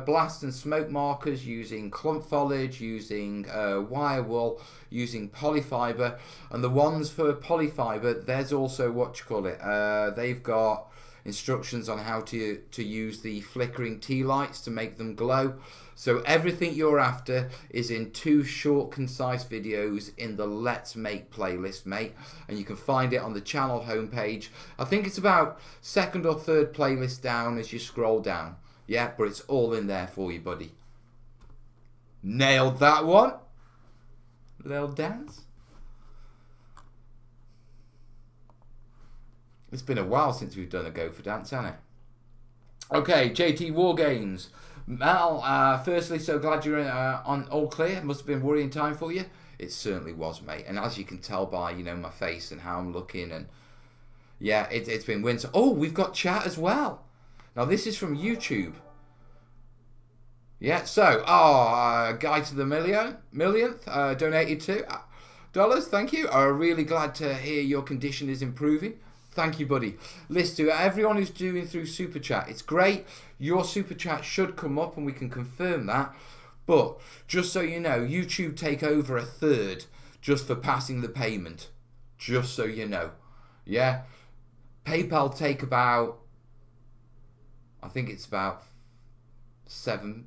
blast and smoke markers using clump foliage, using wire wool, using polyfiber, and the ones for polyfiber, there's also they've got instructions on how to use the flickering tea lights to make them glow. So everything you're after is in 2 short, concise videos in the Let's Make playlist, mate. And you can find it on the channel homepage. I think it's about 2nd or 3rd playlist down as you scroll down. Yeah, but it's all in there for you, buddy. Nailed that one. Little dance. It's been a while since we've done a Go for Dance, hasn't it? Okay, JT Wargames. Mal, firstly, so glad you're on all clear. Must have been worrying time for you. It certainly was, mate. And as you can tell by, my face and how I'm looking, and yeah, it's been winter. Oh, we've got chat as well. Now, this is from YouTube. Yeah, so, guy to the millionth, donated $2. Thank you. I'm really glad to hear your condition is improving. Thank you, buddy. Listen to everyone who's doing through Super Chat. It's great. Your Super Chat should come up and we can confirm that. But just so you know, YouTube take over 1/3 just for passing the payment. Just so you know. Yeah. PayPal take about, I think it's about 7%.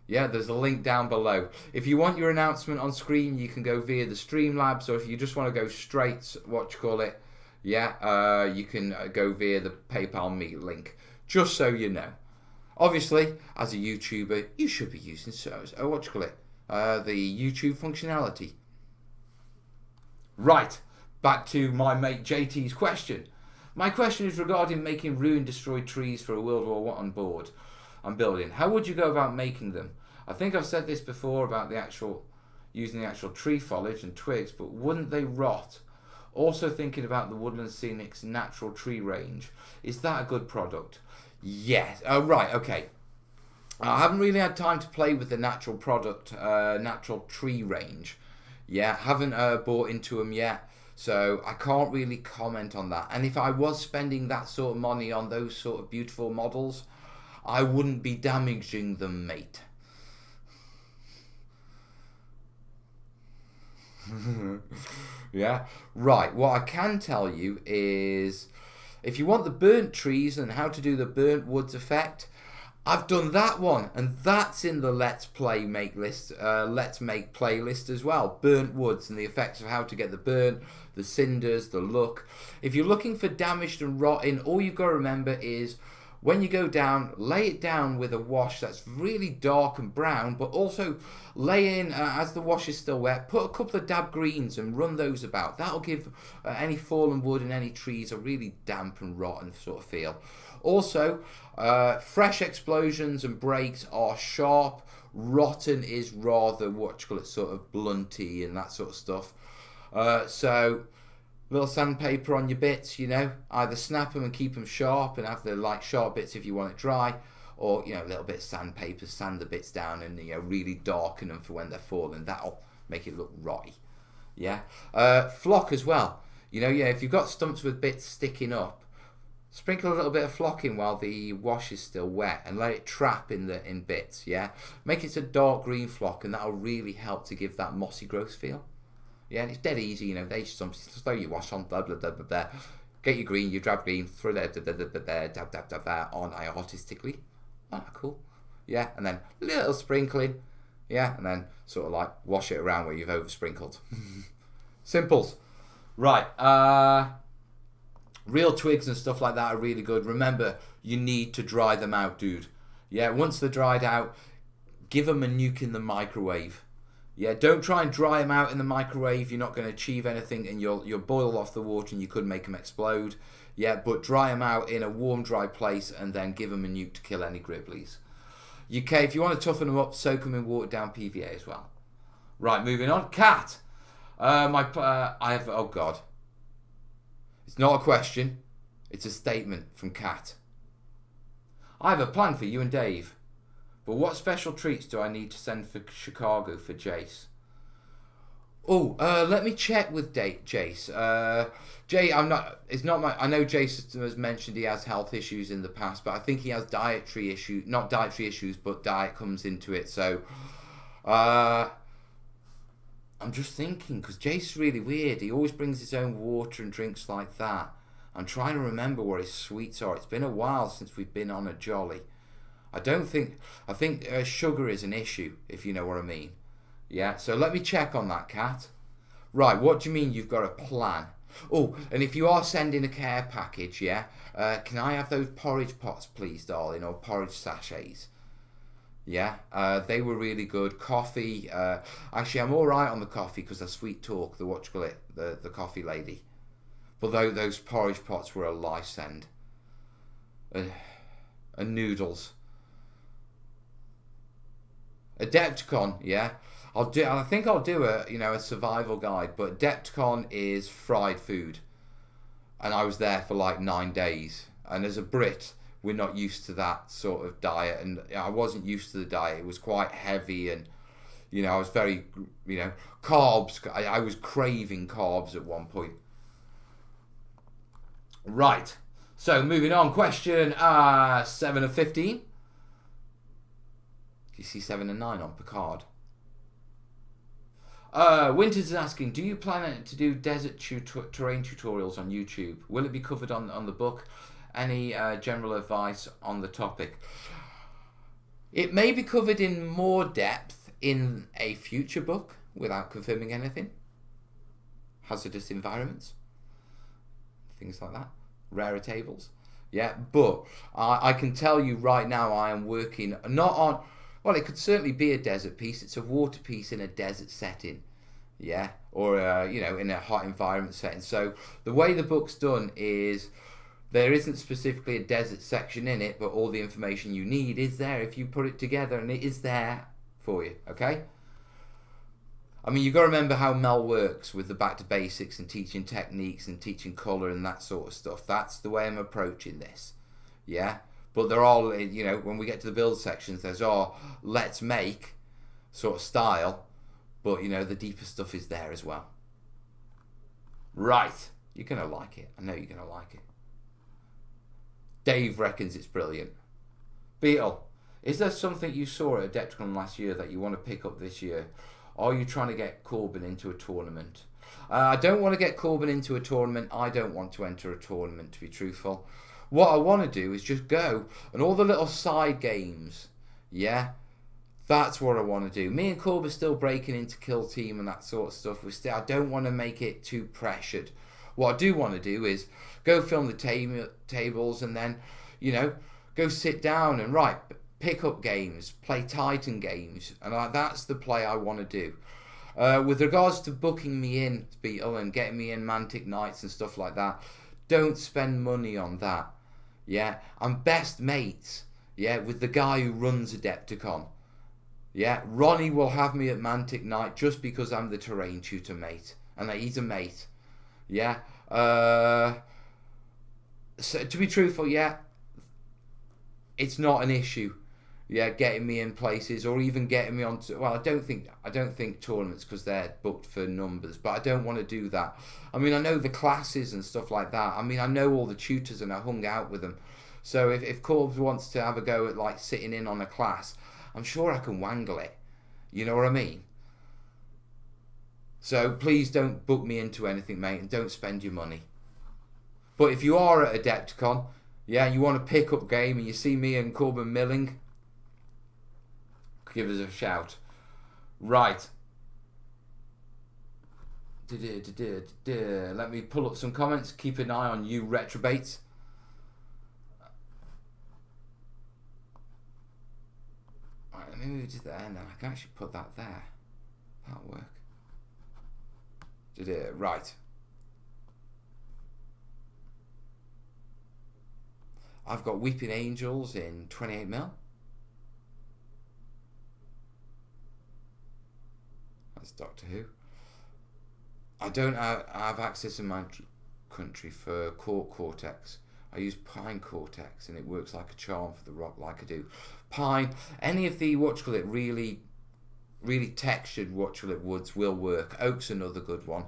Yeah, there's a link down below. If you want your announcement on screen, you can go via the Streamlabs, or if you just want to go straight, you can go via the PayPal Meet link. Just so you know. Obviously, as a YouTuber, you should be using the YouTube functionality. Right, back to my mate JT's question. My question is regarding making ruined, destroyed trees for a World War I on board I'm building. How would you go about making them? I think I've said this before about using the actual tree foliage and twigs, but wouldn't they rot? Also thinking about the Woodland Scenics natural tree range. Is that a good product? Yes. Oh, right, okay. I haven't really had time to play with the natural tree range. Yeah, haven't bought into them yet, so I can't really comment on that. And if I was spending that sort of money on those sort of beautiful models, I wouldn't be damaging them, mate. Yeah, right. What I can tell you is, if you want the burnt trees and how to do the burnt woods effect, I've done that one, and that's in the Let's Make playlist as well. Burnt woods and the effects of how to get the burnt, the cinders, the look. If you're looking for damaged and rotting, all you've got to remember is, when you go down, lay it down with a wash that's really dark and brown, but also lay in, as the wash is still wet, put a couple of dab greens and run those about. That'll give any fallen wood and any trees a really damp and rotten sort of feel. Also, fresh explosions and breaks are sharp. Rotten is rather, sort of blunty and that sort of stuff. So, little sandpaper on your bits, either snap them and keep them sharp and have the sharp bits if you want it dry, or a little bit of sandpaper, sand the bits down and really darken them for when they're falling. That'll make it look rotty. Yeah. Flock as well. If you've got stumps with bits sticking up, sprinkle a little bit of flock in while the wash is still wet and let it trap in bits. Yeah. Make it a dark green flock, and that'll really help to give that mossy growth feel. Yeah, and it's dead easy, they just throw your wash on, blah, blah, blah, blah, blah. Get your green, your drab green, throw that dab on artistically. Ah, cool. Yeah, and then little sprinkling. Yeah, and then sort of like wash it around where you've over sprinkled. Simples. Right. Real twigs and stuff like that are really good. Remember, you need to dry them out, dude. Yeah, once they're dried out, give them a nuke in the microwave. Yeah, don't try and dry them out in the microwave. You're not going to achieve anything, and you'll boil off the water, and you could make them explode. Yeah, but dry them out in a warm, dry place, and then give them a nuke to kill any gribblies. If you want to toughen them up, soak them in watered down PVA as well. Right, moving on. Cat. Oh God. It's not a question. It's a statement from Cat. I have a plan for you and Dave. But what special treats do I need to send for Chicago for Jace? Let me check with Jace. Jay, it's not my. I know Jace has mentioned he has health issues in the past, but I think he has dietary issues. Not dietary issues, but diet comes into it. So, I'm just thinking because Jace's really weird. He always brings his own water and drinks like that. I'm trying to remember where his sweets are. It's been a while since we've been on a jolly. I think sugar is an issue, if you know what I mean. Yeah, so let me check on that, Cat. Right, what do you mean you've got a plan? Oh, and if you are sending a care package, yeah, can I have those porridge pots, please, darling, or porridge sachets? Yeah, they were really good. Coffee, actually, I'm all right on the coffee because I sweet talk, the coffee lady. But those porridge pots were a life send. And noodles. Adepticon, yeah. I think I'll do a survival guide, but Adepticon is fried food. And I was there for like 9 days. And as a Brit, we're not used to that sort of diet. And I wasn't used to the diet. It was quite heavy and, I was very, carbs. I was craving carbs at one point. Right. So moving on, question 7 of 15. Do you see 7 and 9 on Picard? Winters is asking, do you plan to do desert terrain tutorials on YouTube? Will it be covered on the book? Any general advice on the topic? It may be covered in more depth in a future book without confirming anything. Hazardous environments. Things like that. Rarer tables. Yeah, but I can tell you right now I am working not on... Well, it could certainly be a desert piece. It's a water piece in a desert setting. Yeah, or, in a hot environment setting. So the way the book's done is there isn't specifically a desert section in it, but all the information you need is there if you put it together, and it is there for you, okay? I mean, you've got to remember how Mel works with the back to basics and teaching techniques and teaching colour and that sort of stuff. That's the way I'm approaching this, yeah? But they're all, when we get to the build sections, there's let's make sort of style, but, the deeper stuff is there as well. Right. You're going to like it. I know you're going to like it. Dave reckons it's brilliant. Beetle, is there something you saw at Adepticon last year that you want to pick up this year? Are you trying to get Corbin into a tournament? I don't want to get Corbin into a tournament. I don't want to enter a tournament, to be truthful. What I want to do is just go and all the little side games, yeah, that's what I want to do. Me and Corb are still breaking into Kill Team and that sort of stuff. I don't want to make it too pressured. What I do want to do is go film the tables and then, go sit down and pick up games, play Titan games, and that's the play I want to do. With regards to booking me in, Beetle, and getting me in Mantic Nights and stuff like that, don't spend money on that. Yeah, I'm best mates, with the guy who runs Adepticon. Yeah, Ronnie will have me at Mantic Night just because I'm the terrain tutor mate, and that he's a mate. Yeah, so to be truthful, it's not an issue. Yeah, getting me in places or even getting me on. Well, I don't think tournaments because they're booked for numbers, but I don't want to do that. I mean, I know the classes and stuff like that. I mean, I know all the tutors and I hung out with them. So if Corbs wants to have a go at sitting in on a class, I'm sure I can wangle it. You know what I mean? So please don't book me into anything, mate, and don't spend your money. But if you are at Adepticon, yeah, you want a pick-up game and you see me and Corbin milling, give us a shout. Right. Let me pull up some comments. Keep an eye on you retrobates. Right, let me move to there now. I can actually put that there. That'll work. Right. I've got Weeping Angels in 28mm. That's Doctor Who. I don't have access in my country for Cortex. I use Pine Cortex and it works like a charm for the rock like I do. Pine, any of the really textured woods will work. Oak's another good one.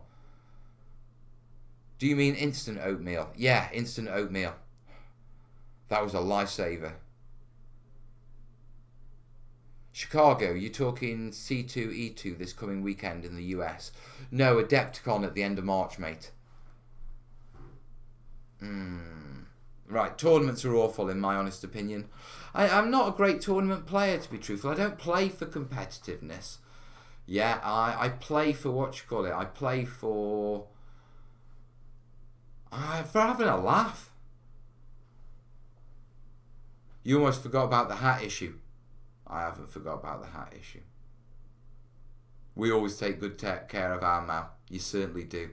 Do you mean instant oatmeal? Yeah, instant oatmeal. That was a lifesaver. Chicago, you're talking C2E2 this coming weekend in the US. No, Adepticon at the end of March, mate. Right, tournaments are awful in my honest opinion. I'm not a great tournament player, to be truthful. I don't play for competitiveness. Yeah, I play for I play for having a laugh. You almost forgot about the hat issue. I haven't forgot about the hat issue. We always take good care of our mouth. You certainly do.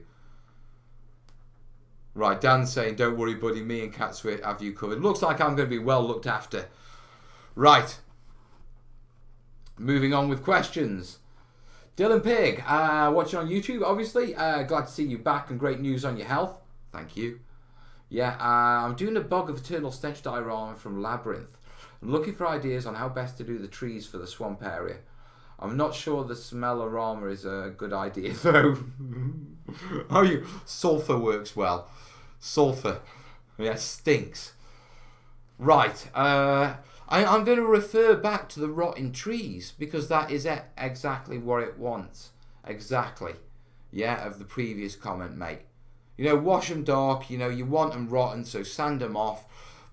Right, Dan's saying, don't worry, buddy. Me and Catswit have you covered. Looks like I'm going to be well looked after. Right. Moving on with questions. Dylan Pig, watching on YouTube, obviously. Glad to see you back and great news on your health. Thank you. Yeah, I'm doing a Bog of Eternal Stench diorama from Labyrinth. I'm looking for ideas on how best to do the trees for the swamp area. I'm not sure the smell-orama is a good idea though. Sulfur works well. Sulfur. Yeah, stinks. Right. I'm going to refer back to the rotting trees because that is exactly what it wants. Exactly. Yeah, of the previous comment, mate. You know, wash them dark. You know, you want them rotten, so sand them off.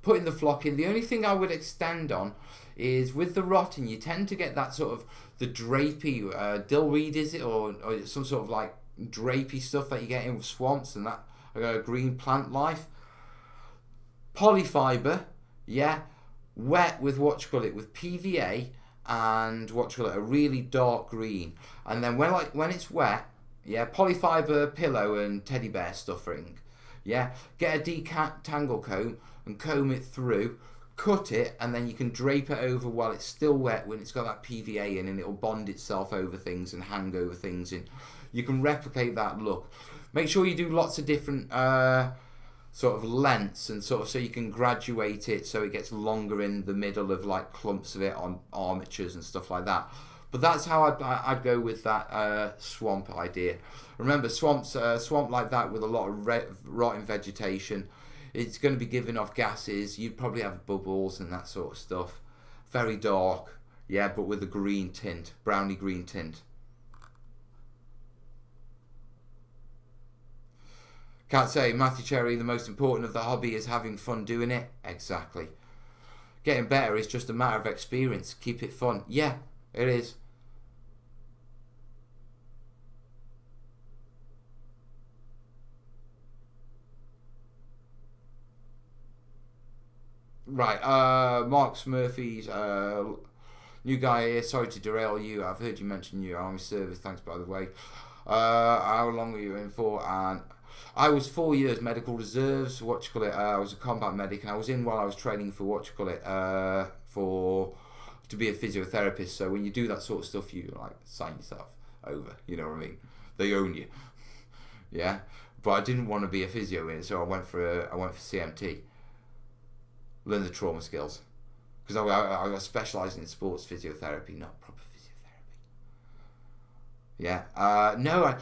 Putting the flock in. The only thing I would extend on is with the rotting, you tend to get that sort of the drapey dillweed, is it, or some sort of like drapey stuff that you get in with swamps and that green plant life. Polyfiber, yeah, wet with with PVA and a really dark green, and then when it's wet, yeah, polyfiber pillow and teddy bear stuffing, yeah, get a detangle comb and comb it through, cut it, and then you can drape it over while it's still wet when it's got that PVA in, and it'll bond itself over things and hang over things, and you can replicate that look. Make sure you do lots of different sort of lengths and sort of so you can graduate it so it gets longer in the middle of like clumps of it on armatures and stuff like that. But that's how I'd go with that swamp idea. Remember, swamp like that with a lot of rotting vegetation, it's going to be giving off gases. You'd probably have bubbles and that sort of stuff. Very dark, yeah, but with a green tint, browny green tint. Can't say, Matthew Cherry, the most important of the hobby is having fun doing it. Exactly. Getting better is just a matter of experience. Keep it fun. Yeah, it is. Right, Mark Smurfy's new guy here. Sorry to derail you. I've heard you mention your army service. Thanks, by the way. How long were you in for? And I was 4 years medical reserves. I was a combat medic, and I was in while I was training for to be a physiotherapist. So when you do that sort of stuff, you like sign yourself over. You know what I mean? They own you. Yeah, but I didn't want to be a physio in it, so I went for CMT. Learn the trauma skills, because I was specialising in sports physiotherapy, not proper physiotherapy. Yeah, no,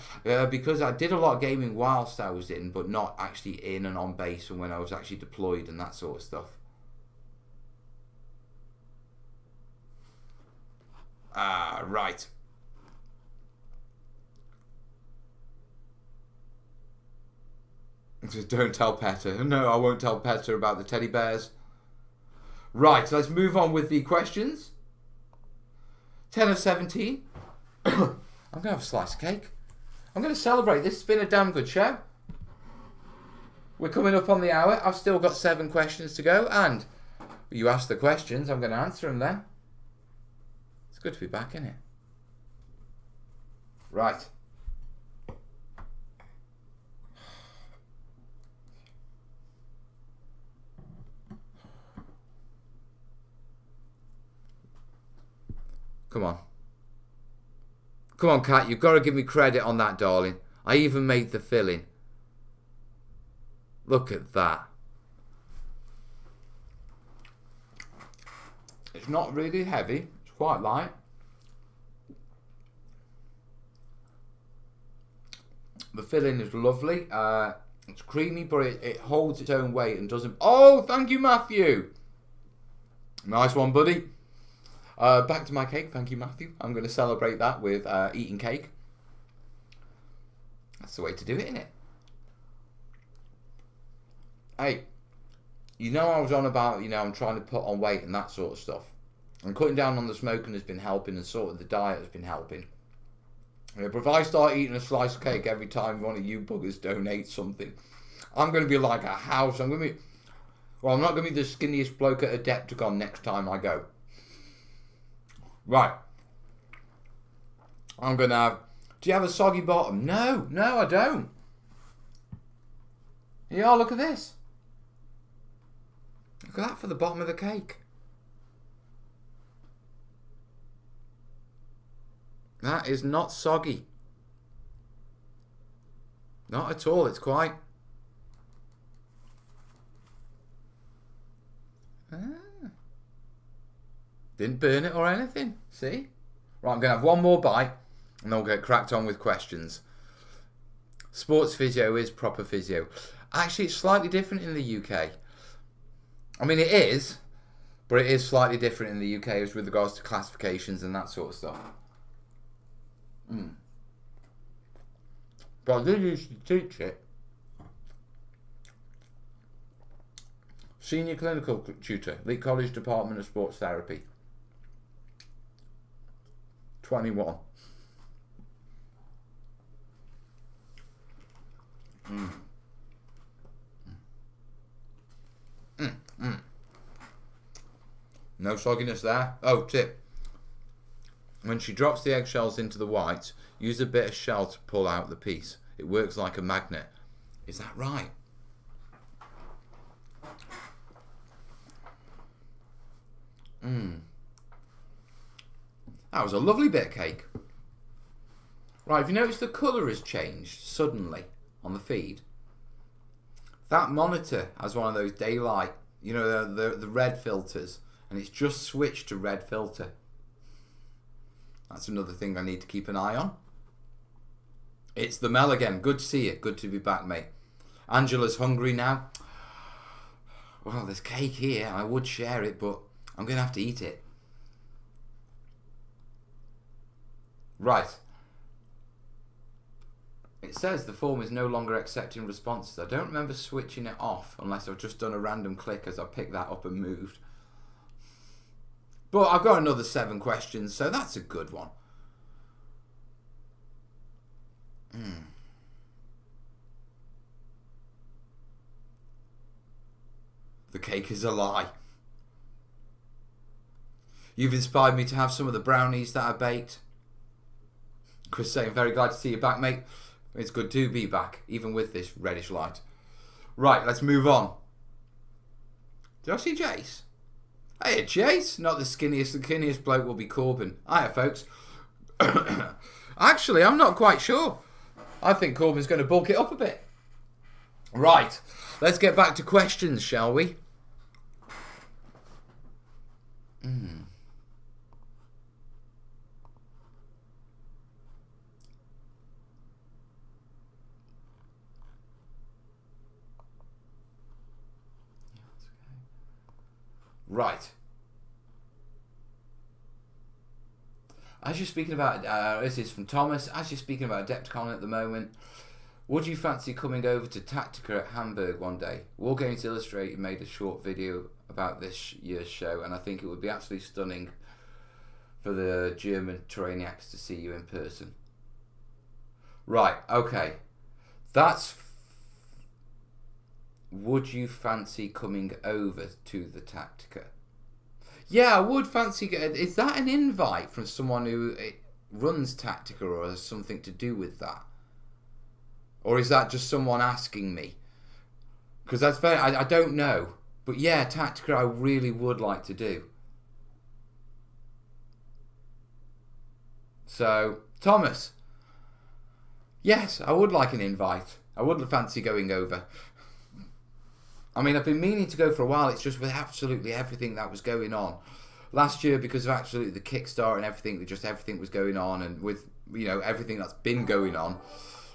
because I did a lot of gaming whilst I was in, but not actually in and on base, and when I was actually deployed and that sort of stuff. Right. Just don't tell Petter. No, I won't tell Petter about the teddy bears. Right, let's move on with the questions. 10 of 17. I'm going to have a slice of cake. I'm going to celebrate. This has been a damn good show. We're coming up on the hour. I've still got 7 questions to go. And you asked the questions. I'm going to answer them then. It's good to be back, isn't it? Right. Come on. Come on, Kat. You've got to give me credit on that, darling. I even made the filling. Look at that. It's not really heavy. It's quite light. The filling is lovely. It's creamy, but it holds its own weight and doesn't... Oh, thank you, Matthew. Nice one, buddy. Back to my cake. Thank you, Matthew. I'm going to celebrate that with eating cake. That's the way to do it, isn't it? Hey, you know I was on about, I'm trying to put on weight and that sort of stuff. And cutting down on the smoking has been helping, and sort of the diet has been helping. Yeah, but if I start eating a slice of cake every time one of you buggers donates something, I'm going to be like a house. I'm not going to be the skinniest bloke at Adepticon next time I go. Right. I'm going to have... Do you have a soggy bottom? No, I don't. Yeah, look at this. Look at that for the bottom of the cake. That is not soggy. Not at all. It's quite... Didn't burn it or anything. See? Right, I'm going to have one more bite and then we'll get cracked on with questions. Sports physio is proper physio. Actually, it's slightly different in the UK. I mean, it is, but it is slightly different in the UK as with regards to classifications and that sort of stuff. But I did used to teach it. Senior clinical tutor, Leek College Department of Sports Therapy. 21. No sogginess there. Oh, tip. When she drops the eggshells into the white, use a bit of shell to pull out the piece. It works like a magnet. Is that right? That was a lovely bit of cake. Right, have you noticed the colour has changed suddenly on the feed? That monitor has one of those daylight, the red filters, and it's just switched to red filter. That's another thing I need to keep an eye on. It's the Mel again. Good to see you. Good to be back, mate. Angela's hungry now. Well, there's cake here. I would share it, but I'm going to have to eat it. Right. It says the form is no longer accepting responses. I don't remember switching it off unless I've just done a random click as I picked that up and moved. But I've got another 7 questions, so that's a good one. The cake is a lie. You've inspired me to have some of the brownies that I baked. Chris saying, very glad to see you back, mate. It's good to be back, even with this reddish light. Right, let's move on. Did I see Jace? Hey, Jace. Not the skinniest. The skinniest bloke will be Corbin. Hiya, folks. Actually, I'm not quite sure. I think Corbin's going to bulk it up a bit. Right, let's get back to questions, shall we? Right. As you're speaking about, this is from Thomas, as you're speaking about Adepticon at the moment, Would you fancy coming over to Tactica at Hamburg one day? Wargames Illustrated made a short video about this year's show, and I think it would be absolutely stunning for the German terrainiacs to see you in person. Right, okay. Would you fancy coming over to the Tactica? Yeah, I would fancy. Is that an invite from someone who runs Tactica or has something to do with that? Or is that just someone asking me? Because that's very. I don't know. But yeah, Tactica I really would like to do. So, Thomas. Yes, I would like an invite. I would fancy going over. I mean, I've been meaning to go for a while. It's just with absolutely everything that was going on. Last year, because of absolutely the Kickstarter and everything, just everything was going on, and with, you know, everything that's been going on.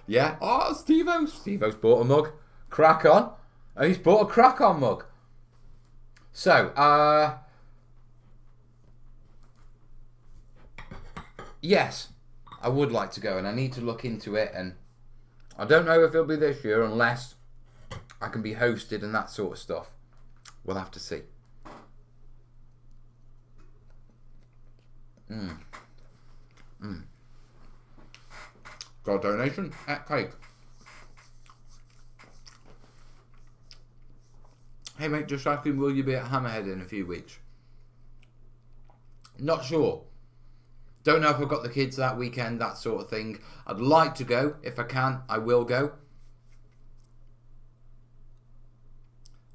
Yeah. Oh, Steve-O's bought a mug. Crack on. Oh, he's bought a crack on mug. So, yes, I would like to go, and I need to look into it, and I don't know if it'll be this year unless I can be hosted and that sort of stuff. We'll have to see. Got a donation at cake. Hey mate, just asking, will you be at Hammerhead in a few weeks? Not sure. Don't know if I've got the kids that weekend, that sort of thing. I'd like to go. If I can, I will go.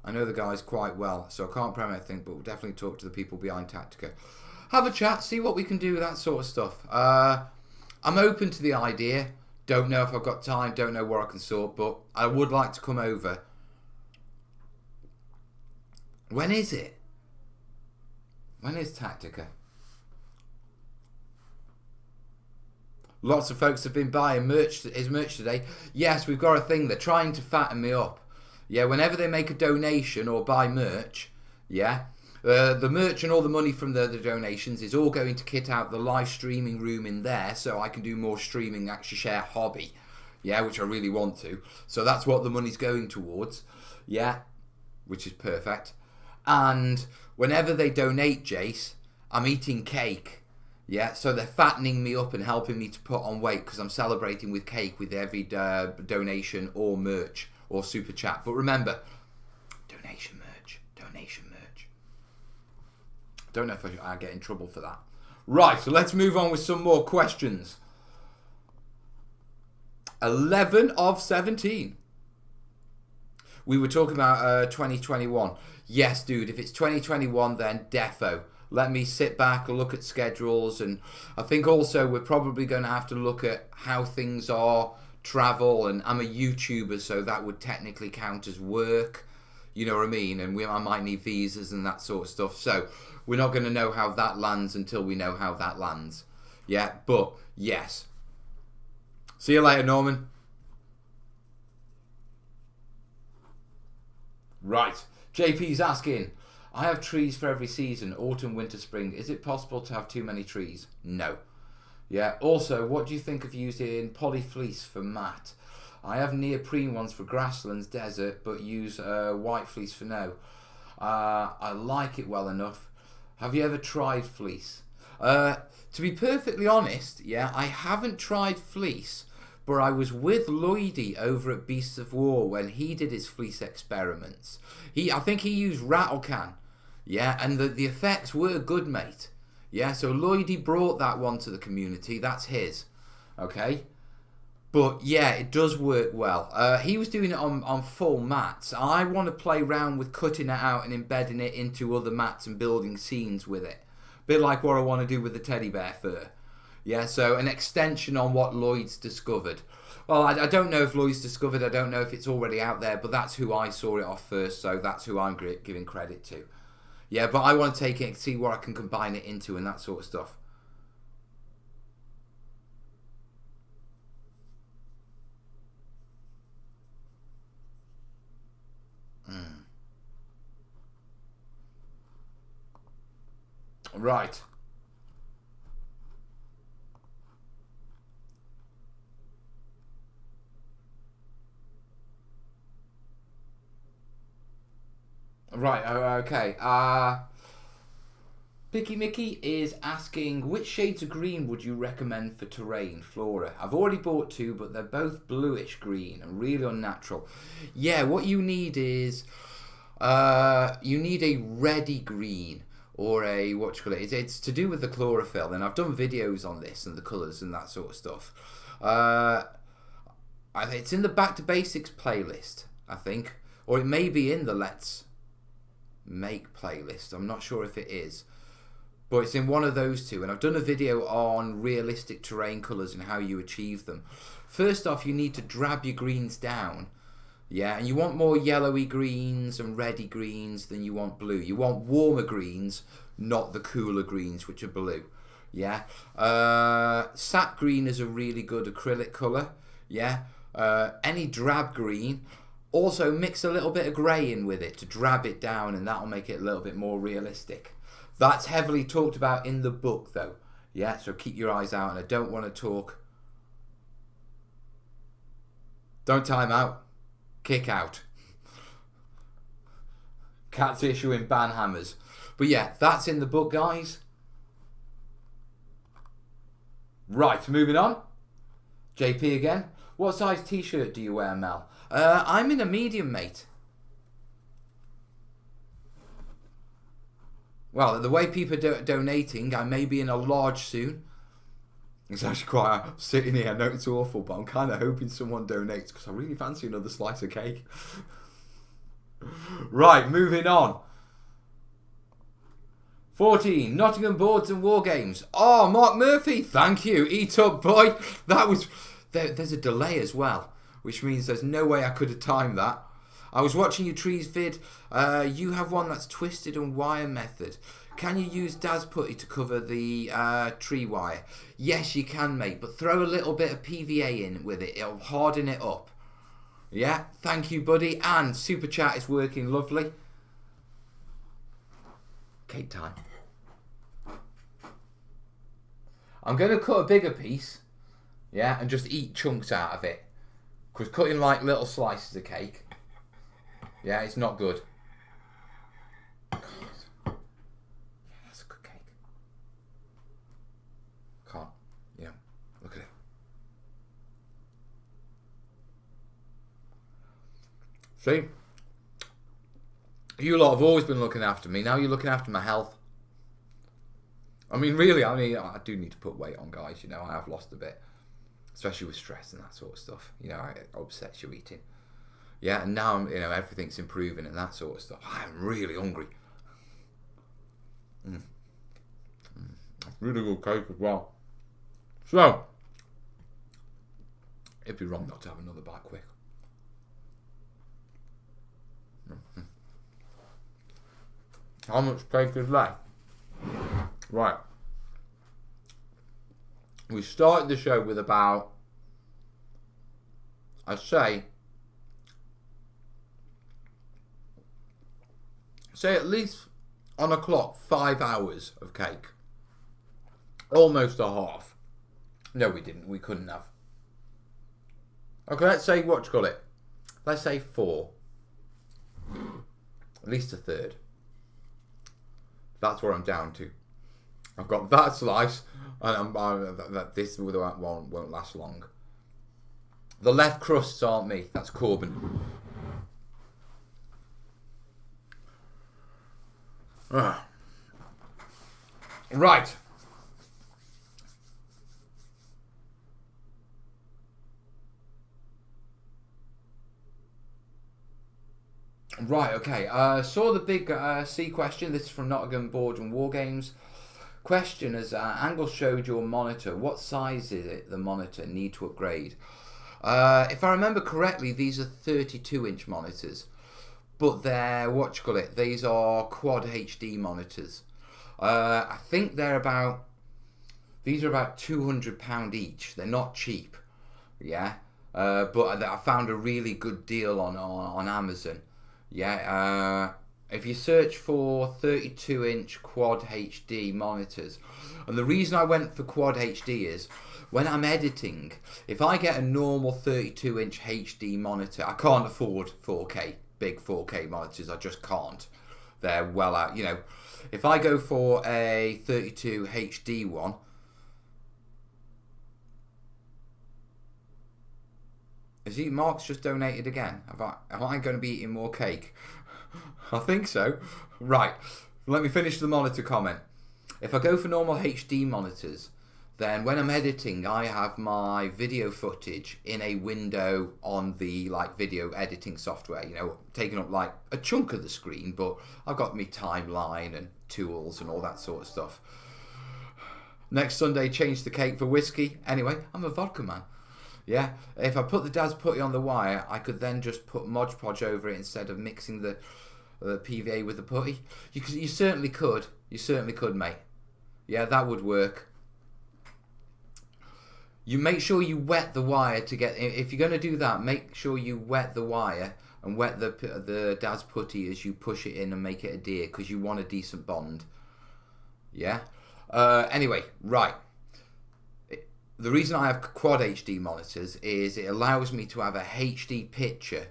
I know the guys quite well, so I can't promise anything, but we'll definitely talk to the people behind Tactica. Have a chat, see what we can do, that sort of stuff. I'm open to the idea. Don't know if I've got time, don't know where I can sort, but I would like to come over. When is it? When is Tactica? Lots of folks have been buying his merch today. Yes, we've got a thing. They're trying to fatten me up. Yeah, whenever they make a donation or buy merch, yeah, the merch and all the money from the donations is all going to kit out the live streaming room in there, so I can do more streaming, actually share hobby, yeah, which I really want to. So that's what the money's going towards, yeah, which is perfect. And whenever they donate, Jace, I'm eating cake. Yeah, so they're fattening me up and helping me to put on weight because I'm celebrating with cake with every donation or merch or super chat. But remember, donation merch, donation merch. Don't know if I get in trouble for that. Right, so let's move on with some more questions. 11 of 17. We were talking about 2021. Yes, dude, if it's 2021, then defo. Let me sit back and look at schedules, and I think also we're probably going to have to look at how things are, travel, and I'm a YouTuber, so that would technically count as work, you know what I mean, and I might need visas and that sort of stuff, so we're not going to know how that lands until we know how that lands. Yeah, but yes. See you later, Norman. Right, JP's asking, I have trees for every season, autumn, winter, spring. Is it possible to have too many trees? No. Yeah, also, what do you think of using poly fleece for mat? I have neoprene ones for grasslands, desert, but use white fleece for now. I like it well enough. Have you ever tried fleece? To be perfectly honest, yeah, I haven't tried fleece, but I was with Lloydie over at Beasts of War when he did his fleece experiments. I think he used rattle can. Yeah, and the effects were good, mate. Yeah, so Lloydie brought that one to the community. That's his. Okay? But yeah, it does work well. He was doing it on full mats. I want to play around with cutting it out and embedding it into other mats and building scenes with it. A bit like what I want to do with the teddy bear fur. Yeah, so an extension on what Lloyd's discovered. Well, I don't know if Lloyd's discovered. I don't know if it's already out there, but that's who I saw it off first, so that's who I'm giving credit to. Yeah, but I want to take it and see what I can combine it into and that sort of stuff. Right. Right, okay. Picky Mickey is asking, which shades of green would you recommend for terrain, flora? I've already bought two, but they're both bluish green and really unnatural. Yeah, what you need is, you need a reddy green or a, what you call it, it's to do with the chlorophyll, and I've done videos on this and the colours and that sort of stuff. It's in the Back to Basics playlist, I think, or it may be in the Let's Make playlist. I'm not sure if it is. But it's in one of those two, and I've done a video on realistic terrain colours and how you achieve them. First off, you need to drab your greens down, yeah, and you want more yellowy greens and reddy greens than you want blue. You want warmer greens, not the cooler greens, which are blue, yeah. Sap green is a really good acrylic colour, yeah. Any drab green, also mix a little bit of grey in with it to drab it down, and that'll make it a little bit more realistic. That's heavily talked about in the book, though. Yeah, so keep your eyes out, and I don't want to talk. Don't time out. Kick out. Cat's issuing ban hammers. But yeah, that's in the book, guys. Right, moving on. JP again. What size t-shirt do you wear, Mel? I'm in a medium, mate. Well, the way people are donating, I may be in a large soon. It's actually quite, I'm sitting here, I know it's awful, but I'm kind of hoping someone donates because I really fancy another slice of cake. Right, moving on. 14, Nottingham Boards and War Games. Oh, Mark Murphy, thank you. Eat up, boy. That was, there's a delay as well, which means there's no way I could have timed that. I was watching your trees vid. You have one that's twisted and wire method. Can you use Daz putty to cover the tree wire? Yes, you can, mate, but throw a little bit of PVA in with it. It'll harden it up. Yeah, thank you, buddy. And Super Chat is working lovely. Cake time. I'm going to cut a bigger piece, yeah, and just eat chunks out of it. Because cutting like little slices of cake, yeah, it's not good. God. Yeah, that's a good cake. Can't, you know, look at it. See? You lot have always been looking after me. Now you're looking after my health. I mean, really, I do need to put weight on, guys. You know, I have lost a bit. Especially with stress and that sort of stuff. You know, it upsets your eating. Yeah, and now, you know, everything's improving and that sort of stuff. I'm really hungry. Really good cake as well. So, it'd be wrong not to have another bite quick. How much cake is left? Right. We started the show with about, I'd say at least on a clock 5 hours of cake. Almost a half. No, we didn't. We couldn't have. Okay, let's say, what do you call it? Let's say 4. At least a third. That's what I'm down to. I've got that slice, and this won't last long. The left crusts aren't me. That's Corbin. Right. Right, okay. Saw the big C question. This is from Nottingham Board and War Games. Question, as Angle showed your monitor, what size is it, the monitor, need to upgrade? If I remember correctly, these are 32-inch monitors. But they're, what you call it, these are quad HD monitors. I think they're about, these are about £200 each. They're not cheap, yeah. But I found a really good deal on Amazon. Yeah, if you search for 32-inch quad HD monitors, and the reason I went for quad HD is, when I'm editing, if I get a normal 32-inch HD monitor, I can't afford 4K, big 4K monitors, I just can't. they're well out. You know, if I go for a 32 HD one, is he Mark's just donated again? Am I going to be eating more cake? I think so. Right, let me finish the monitor comment. If I go for normal HD monitors, then when I'm editing, I have my video footage in a window on the like video editing software, you know, taking up like a chunk of the screen, but I've got my timeline and tools and all that sort of stuff. Next Sunday, change the cake for whiskey. Anyway, I'm a vodka man. Yeah, if I put the Dad's Putty on the wire, I could then just put Mod Podge over it instead of mixing the PVA with the putty. You certainly could. You certainly could, mate. Yeah, that would work. You make sure you wet the wire to get... If you're going to do that, make sure you wet the wire and wet the Dad's Putty as you push it in and make it adhere, because you want a decent bond. Yeah? Anyway, right. The reason I have quad HD monitors is it allows me to have a HD picture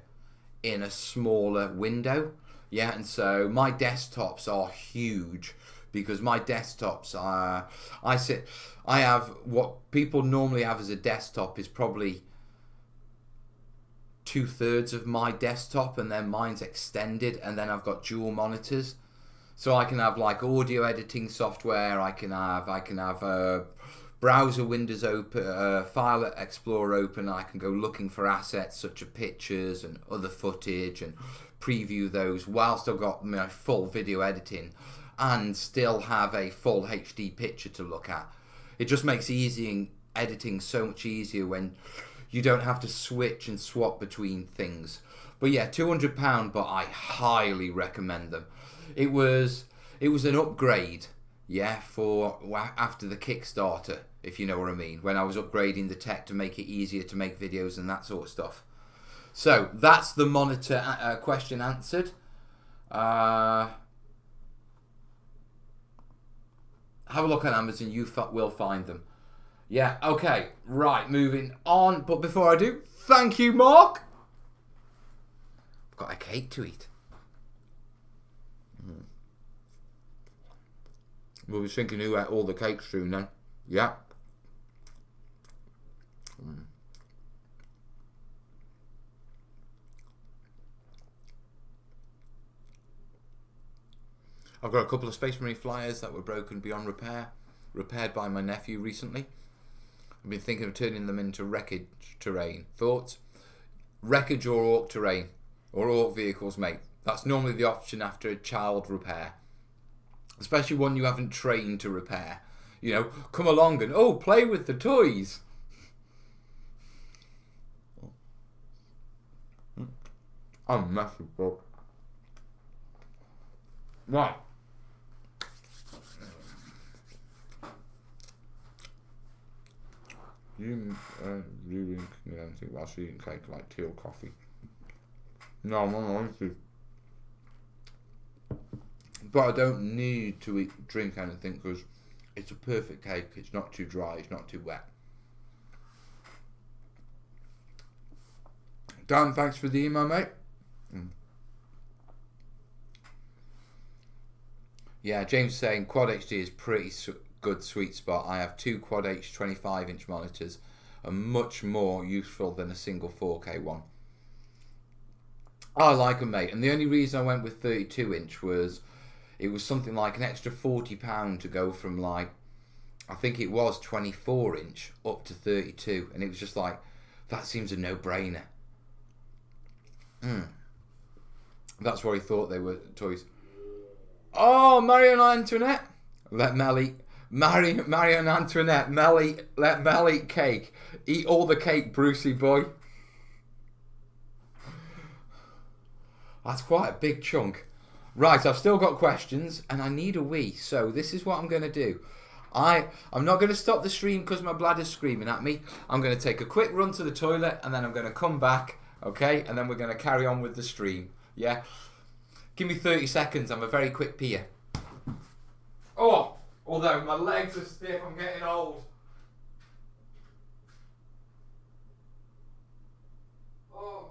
in a smaller window. Yeah, and so my desktops are huge because my desktops are... I have what people normally have as a desktop is probably 2/3 of my desktop, and then mine's extended, and then I've got dual monitors. So I can have like audio editing software, I can have browser windows open, file explorer open, I can go looking for assets such as pictures and other footage and preview those whilst I've got my full video editing and still have a full HD picture to look at. It just makes editing so much easier when you don't have to switch and swap between things. But yeah, £200, but I highly recommend them. It was an upgrade, yeah, for after the Kickstarter, if you know what I mean, when I was upgrading the tech to make it easier to make videos and that sort of stuff. So that's the monitor question answered. Have a look on Amazon, you will find them. Yeah, okay, right, moving on. But before I do, thank you, Mark. I've got a cake to eat. We'll be thinking who ate all the cakes soon then. Yeah. I've got a couple of Space Marine flyers that were broken beyond repair, repaired by my nephew recently. I've been thinking of turning them into wreckage terrain. Thoughts? Wreckage or orc terrain, or orc vehicles, mate. That's normally the option after a child repair, especially one you haven't trained to repair. You know, come along and, oh, play with the toys. I'm massive, bro. Right. You really can anything whilst eating cake like tea or coffee? No, I'm not honestly. But I don't need to drink anything because it's a perfect cake. It's not too dry, it's not too wet. Dan, thanks for the email, mate. Yeah, James is saying Quad HD is pretty good sweet spot. I have two Quad H 25-inch monitors, are much more useful than a single 4K one. I like them, mate, and the only reason I went with 32-inch was it was something like an extra £40 to go from, like, I think it was 24-inch up to 32, and it was just like, that seems a no-brainer. That's what he thought they were toys. Oh, Marie and Antoinette. Let Mel eat. Marie and Antoinette. Let Mel eat cake. Eat all the cake, Brucey boy. That's quite a big chunk. Right, I've still got questions and I need a wee. So this is what I'm going to do. I'm not going to stop the stream because my bladder's screaming at me. I'm going to take a quick run to the toilet and then I'm going to come back. Okay, and then we're going to carry on with the stream. Yeah. Give me 30 seconds, I'm a very quick peer. Oh, although my legs are stiff, I'm getting old. Oh.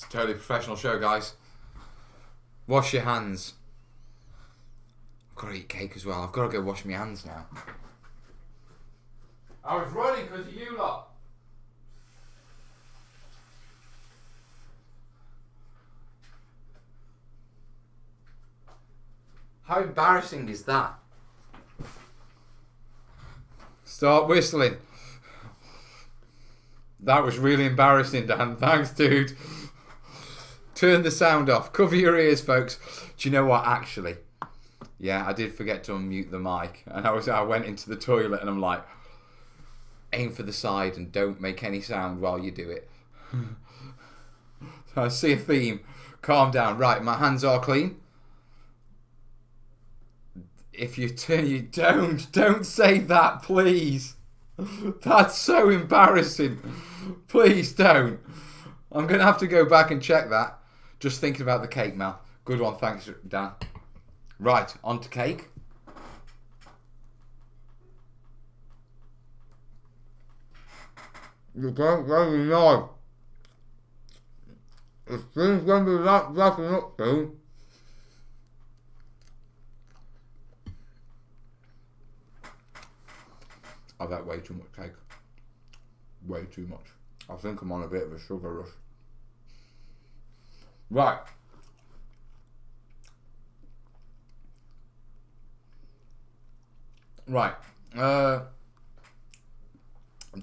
Totally professional show, guys. Wash your hands. I've got to eat cake as well. I've got to go wash my hands now. I was running because of you lot. How embarrassing is that? Start whistling. That was really embarrassing, Dan. Thanks, dude. Turn the sound off. Cover your ears, folks. Do you know what, actually? Yeah, I did forget to unmute the mic. And I went into the toilet and I'm like, aim for the side and don't make any sound while you do it. So I see a theme. Calm down. Right, my hands are clean. If you turn, you don't say that, please. That's so embarrassing. Please don't. I'm going to have to go back and check that. Just thinking about the cake, Mel. Good one, thanks, Dan. Right, on to cake. You don't really know. If things going to be wrapping up soon. I've had way too much cake. Way too much. I think I'm on a bit of a sugar rush. Right. Right.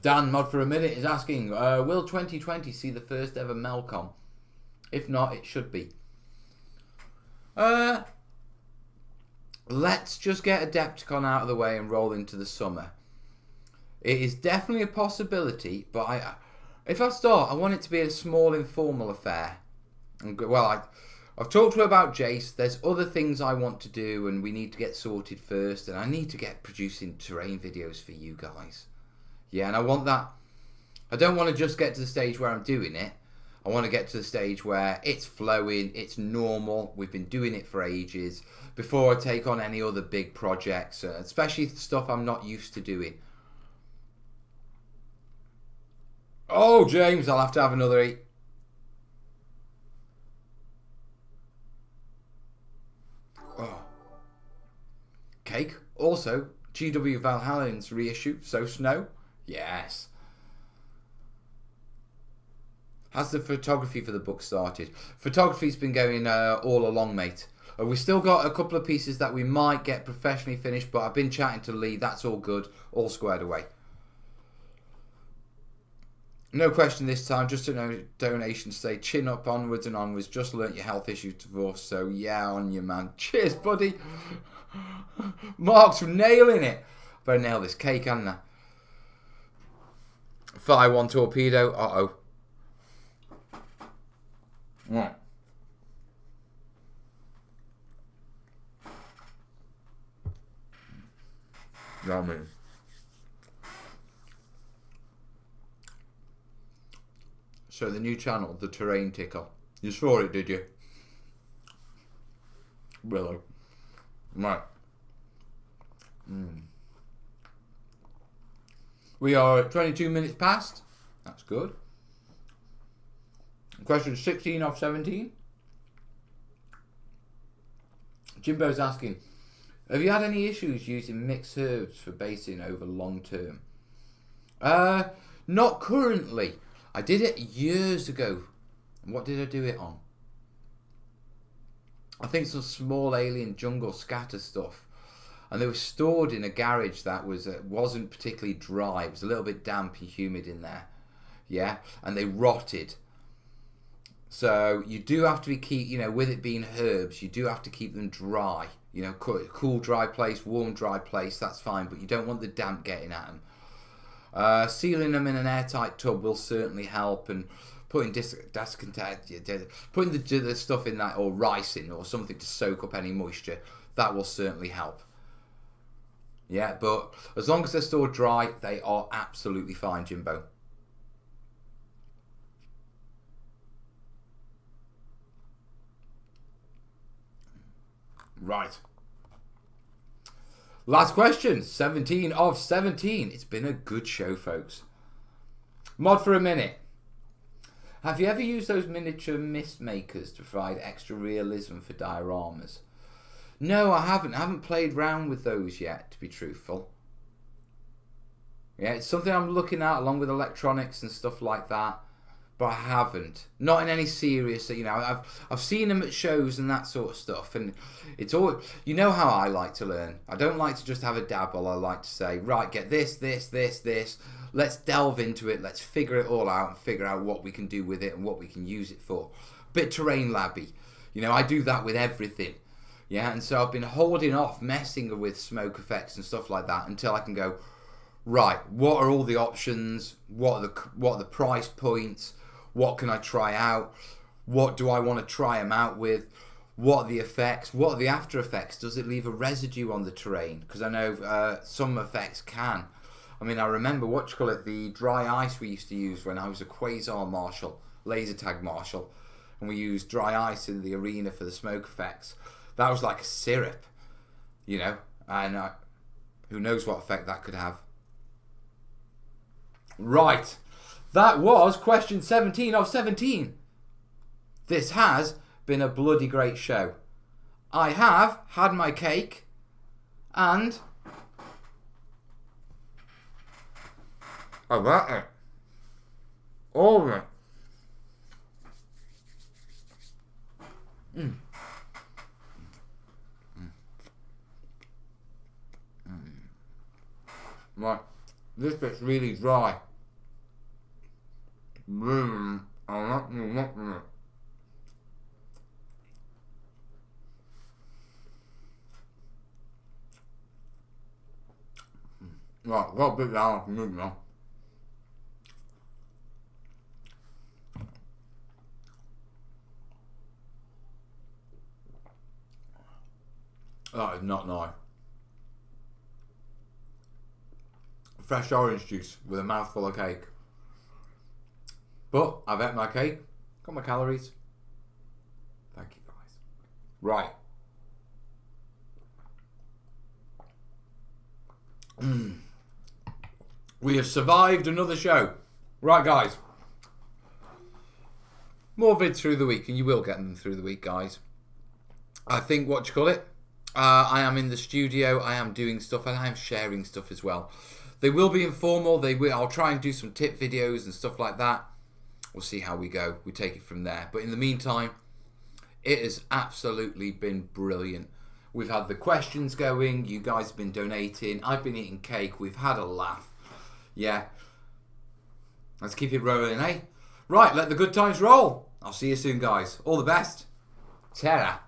Dan, Mod for a Minute, is asking, will 2020 see the first ever Melcom? If not, it should be. Let's just get Adepticon out of the way and roll into the summer. It is definitely a possibility, but if I start, I want it to be a small, informal affair. Well, I've talked to her about Jace. There's other things I want to do, and we need to get sorted first. And I need to get producing terrain videos for you guys. Yeah, and I want that. I don't want to just get to the stage where I'm doing it. I want to get to the stage where it's flowing, it's normal. We've been doing it for ages. Before I take on any other big projects, especially stuff I'm not used to doing. Oh, James, I'll have to have another eat. Oh. Cake. Also, GW Valhalla's reissue, So Snow. Yes. Has the photography for the book started? Photography's been going all along, mate. We've still got a couple of pieces that we might get professionally finished, but I've been chatting to Lee. That's all good. All squared away. No question this time, just a donation to say chin up, onwards and onwards. Just learnt your health issue divorce, so yeah, on you, man. Cheers, buddy. Mark's nailing it. Better nail this cake, hadn't I? Fire one torpedo. Uh-oh. Yeah. Yummy. So the new channel, the Terrain Tickle. You saw it, did you? Willow. Right. We are at 22 minutes past. That's good. Question 16 of 17. Jimbo's asking, have you had any issues using mixed herbs for basing over long term? Not currently. I did it years ago. What did I do it on? I think some small alien jungle scatter stuff. And they were stored in a garage that wasn't particularly dry. It was a little bit damp and humid in there. Yeah, and they rotted. So you do have to with it being herbs, you do have to keep them dry. Cool, dry place, warm, dry place, that's fine. But you don't want the damp getting at them. Sealing them in an airtight tub will certainly help, and putting the stuff in that, or rice in, or something to soak up any moisture, that will certainly help. Yeah, but as long as they're stored dry, they are absolutely fine, Jimbo. Right. Last question, 17 of 17. It's been a good show, folks. Mod for a Minute. Have you ever used those miniature mist makers to provide extra realism for dioramas? No, I haven't. I haven't played around with those yet, to be truthful. Yeah, it's something I'm looking at along with electronics and stuff like that. But I haven't. Not in any serious, you know, I've seen them at shows and that sort of stuff. And it's all, you know how I like to learn. I don't like to just have a dabble. I like to say, right, get this. Let's delve into it. Let's figure it all out and figure out what we can do with it and what we can use it for. Bit terrain labby. You know, I do that with everything. Yeah, and so I've been holding off messing with smoke effects and stuff like that until I can go, right, what are all the options? What are the price points? What can I try out? What do I want to try them out with? What are the effects? What are the after effects? Does it leave a residue on the terrain? Because I know some effects can. I mean, I remember the dry ice we used to use when I was a Quasar Marshal, laser tag Marshal, and we used dry ice in the arena for the smoke effects. That was like a syrup, you know, and who knows what effect that could have. Right. That was question 17 of 17. This has been a bloody great show. I have had my cake and I've got it. All of it. Right, this bit's really dry. I'm not it. Right, got a bit down off move now. That is not nice. Fresh orange juice with a mouthful of cake. But I've ate my cake, got my calories. Thank you guys. Right. We have survived another show. Right, guys. More vids through the week, and you will get them through the week, guys. I think, I am in the studio, I am doing stuff, and I am sharing stuff as well. They will be informal. I'll try and do some tip videos and stuff like that. We'll see how we go. We take it from there. But in the meantime, it has absolutely been brilliant. We've had the questions going. You guys have been donating. I've been eating cake. We've had a laugh. Yeah. Let's keep it rolling, eh? Right, let the good times roll. I'll see you soon, guys. All the best. Ta-ra.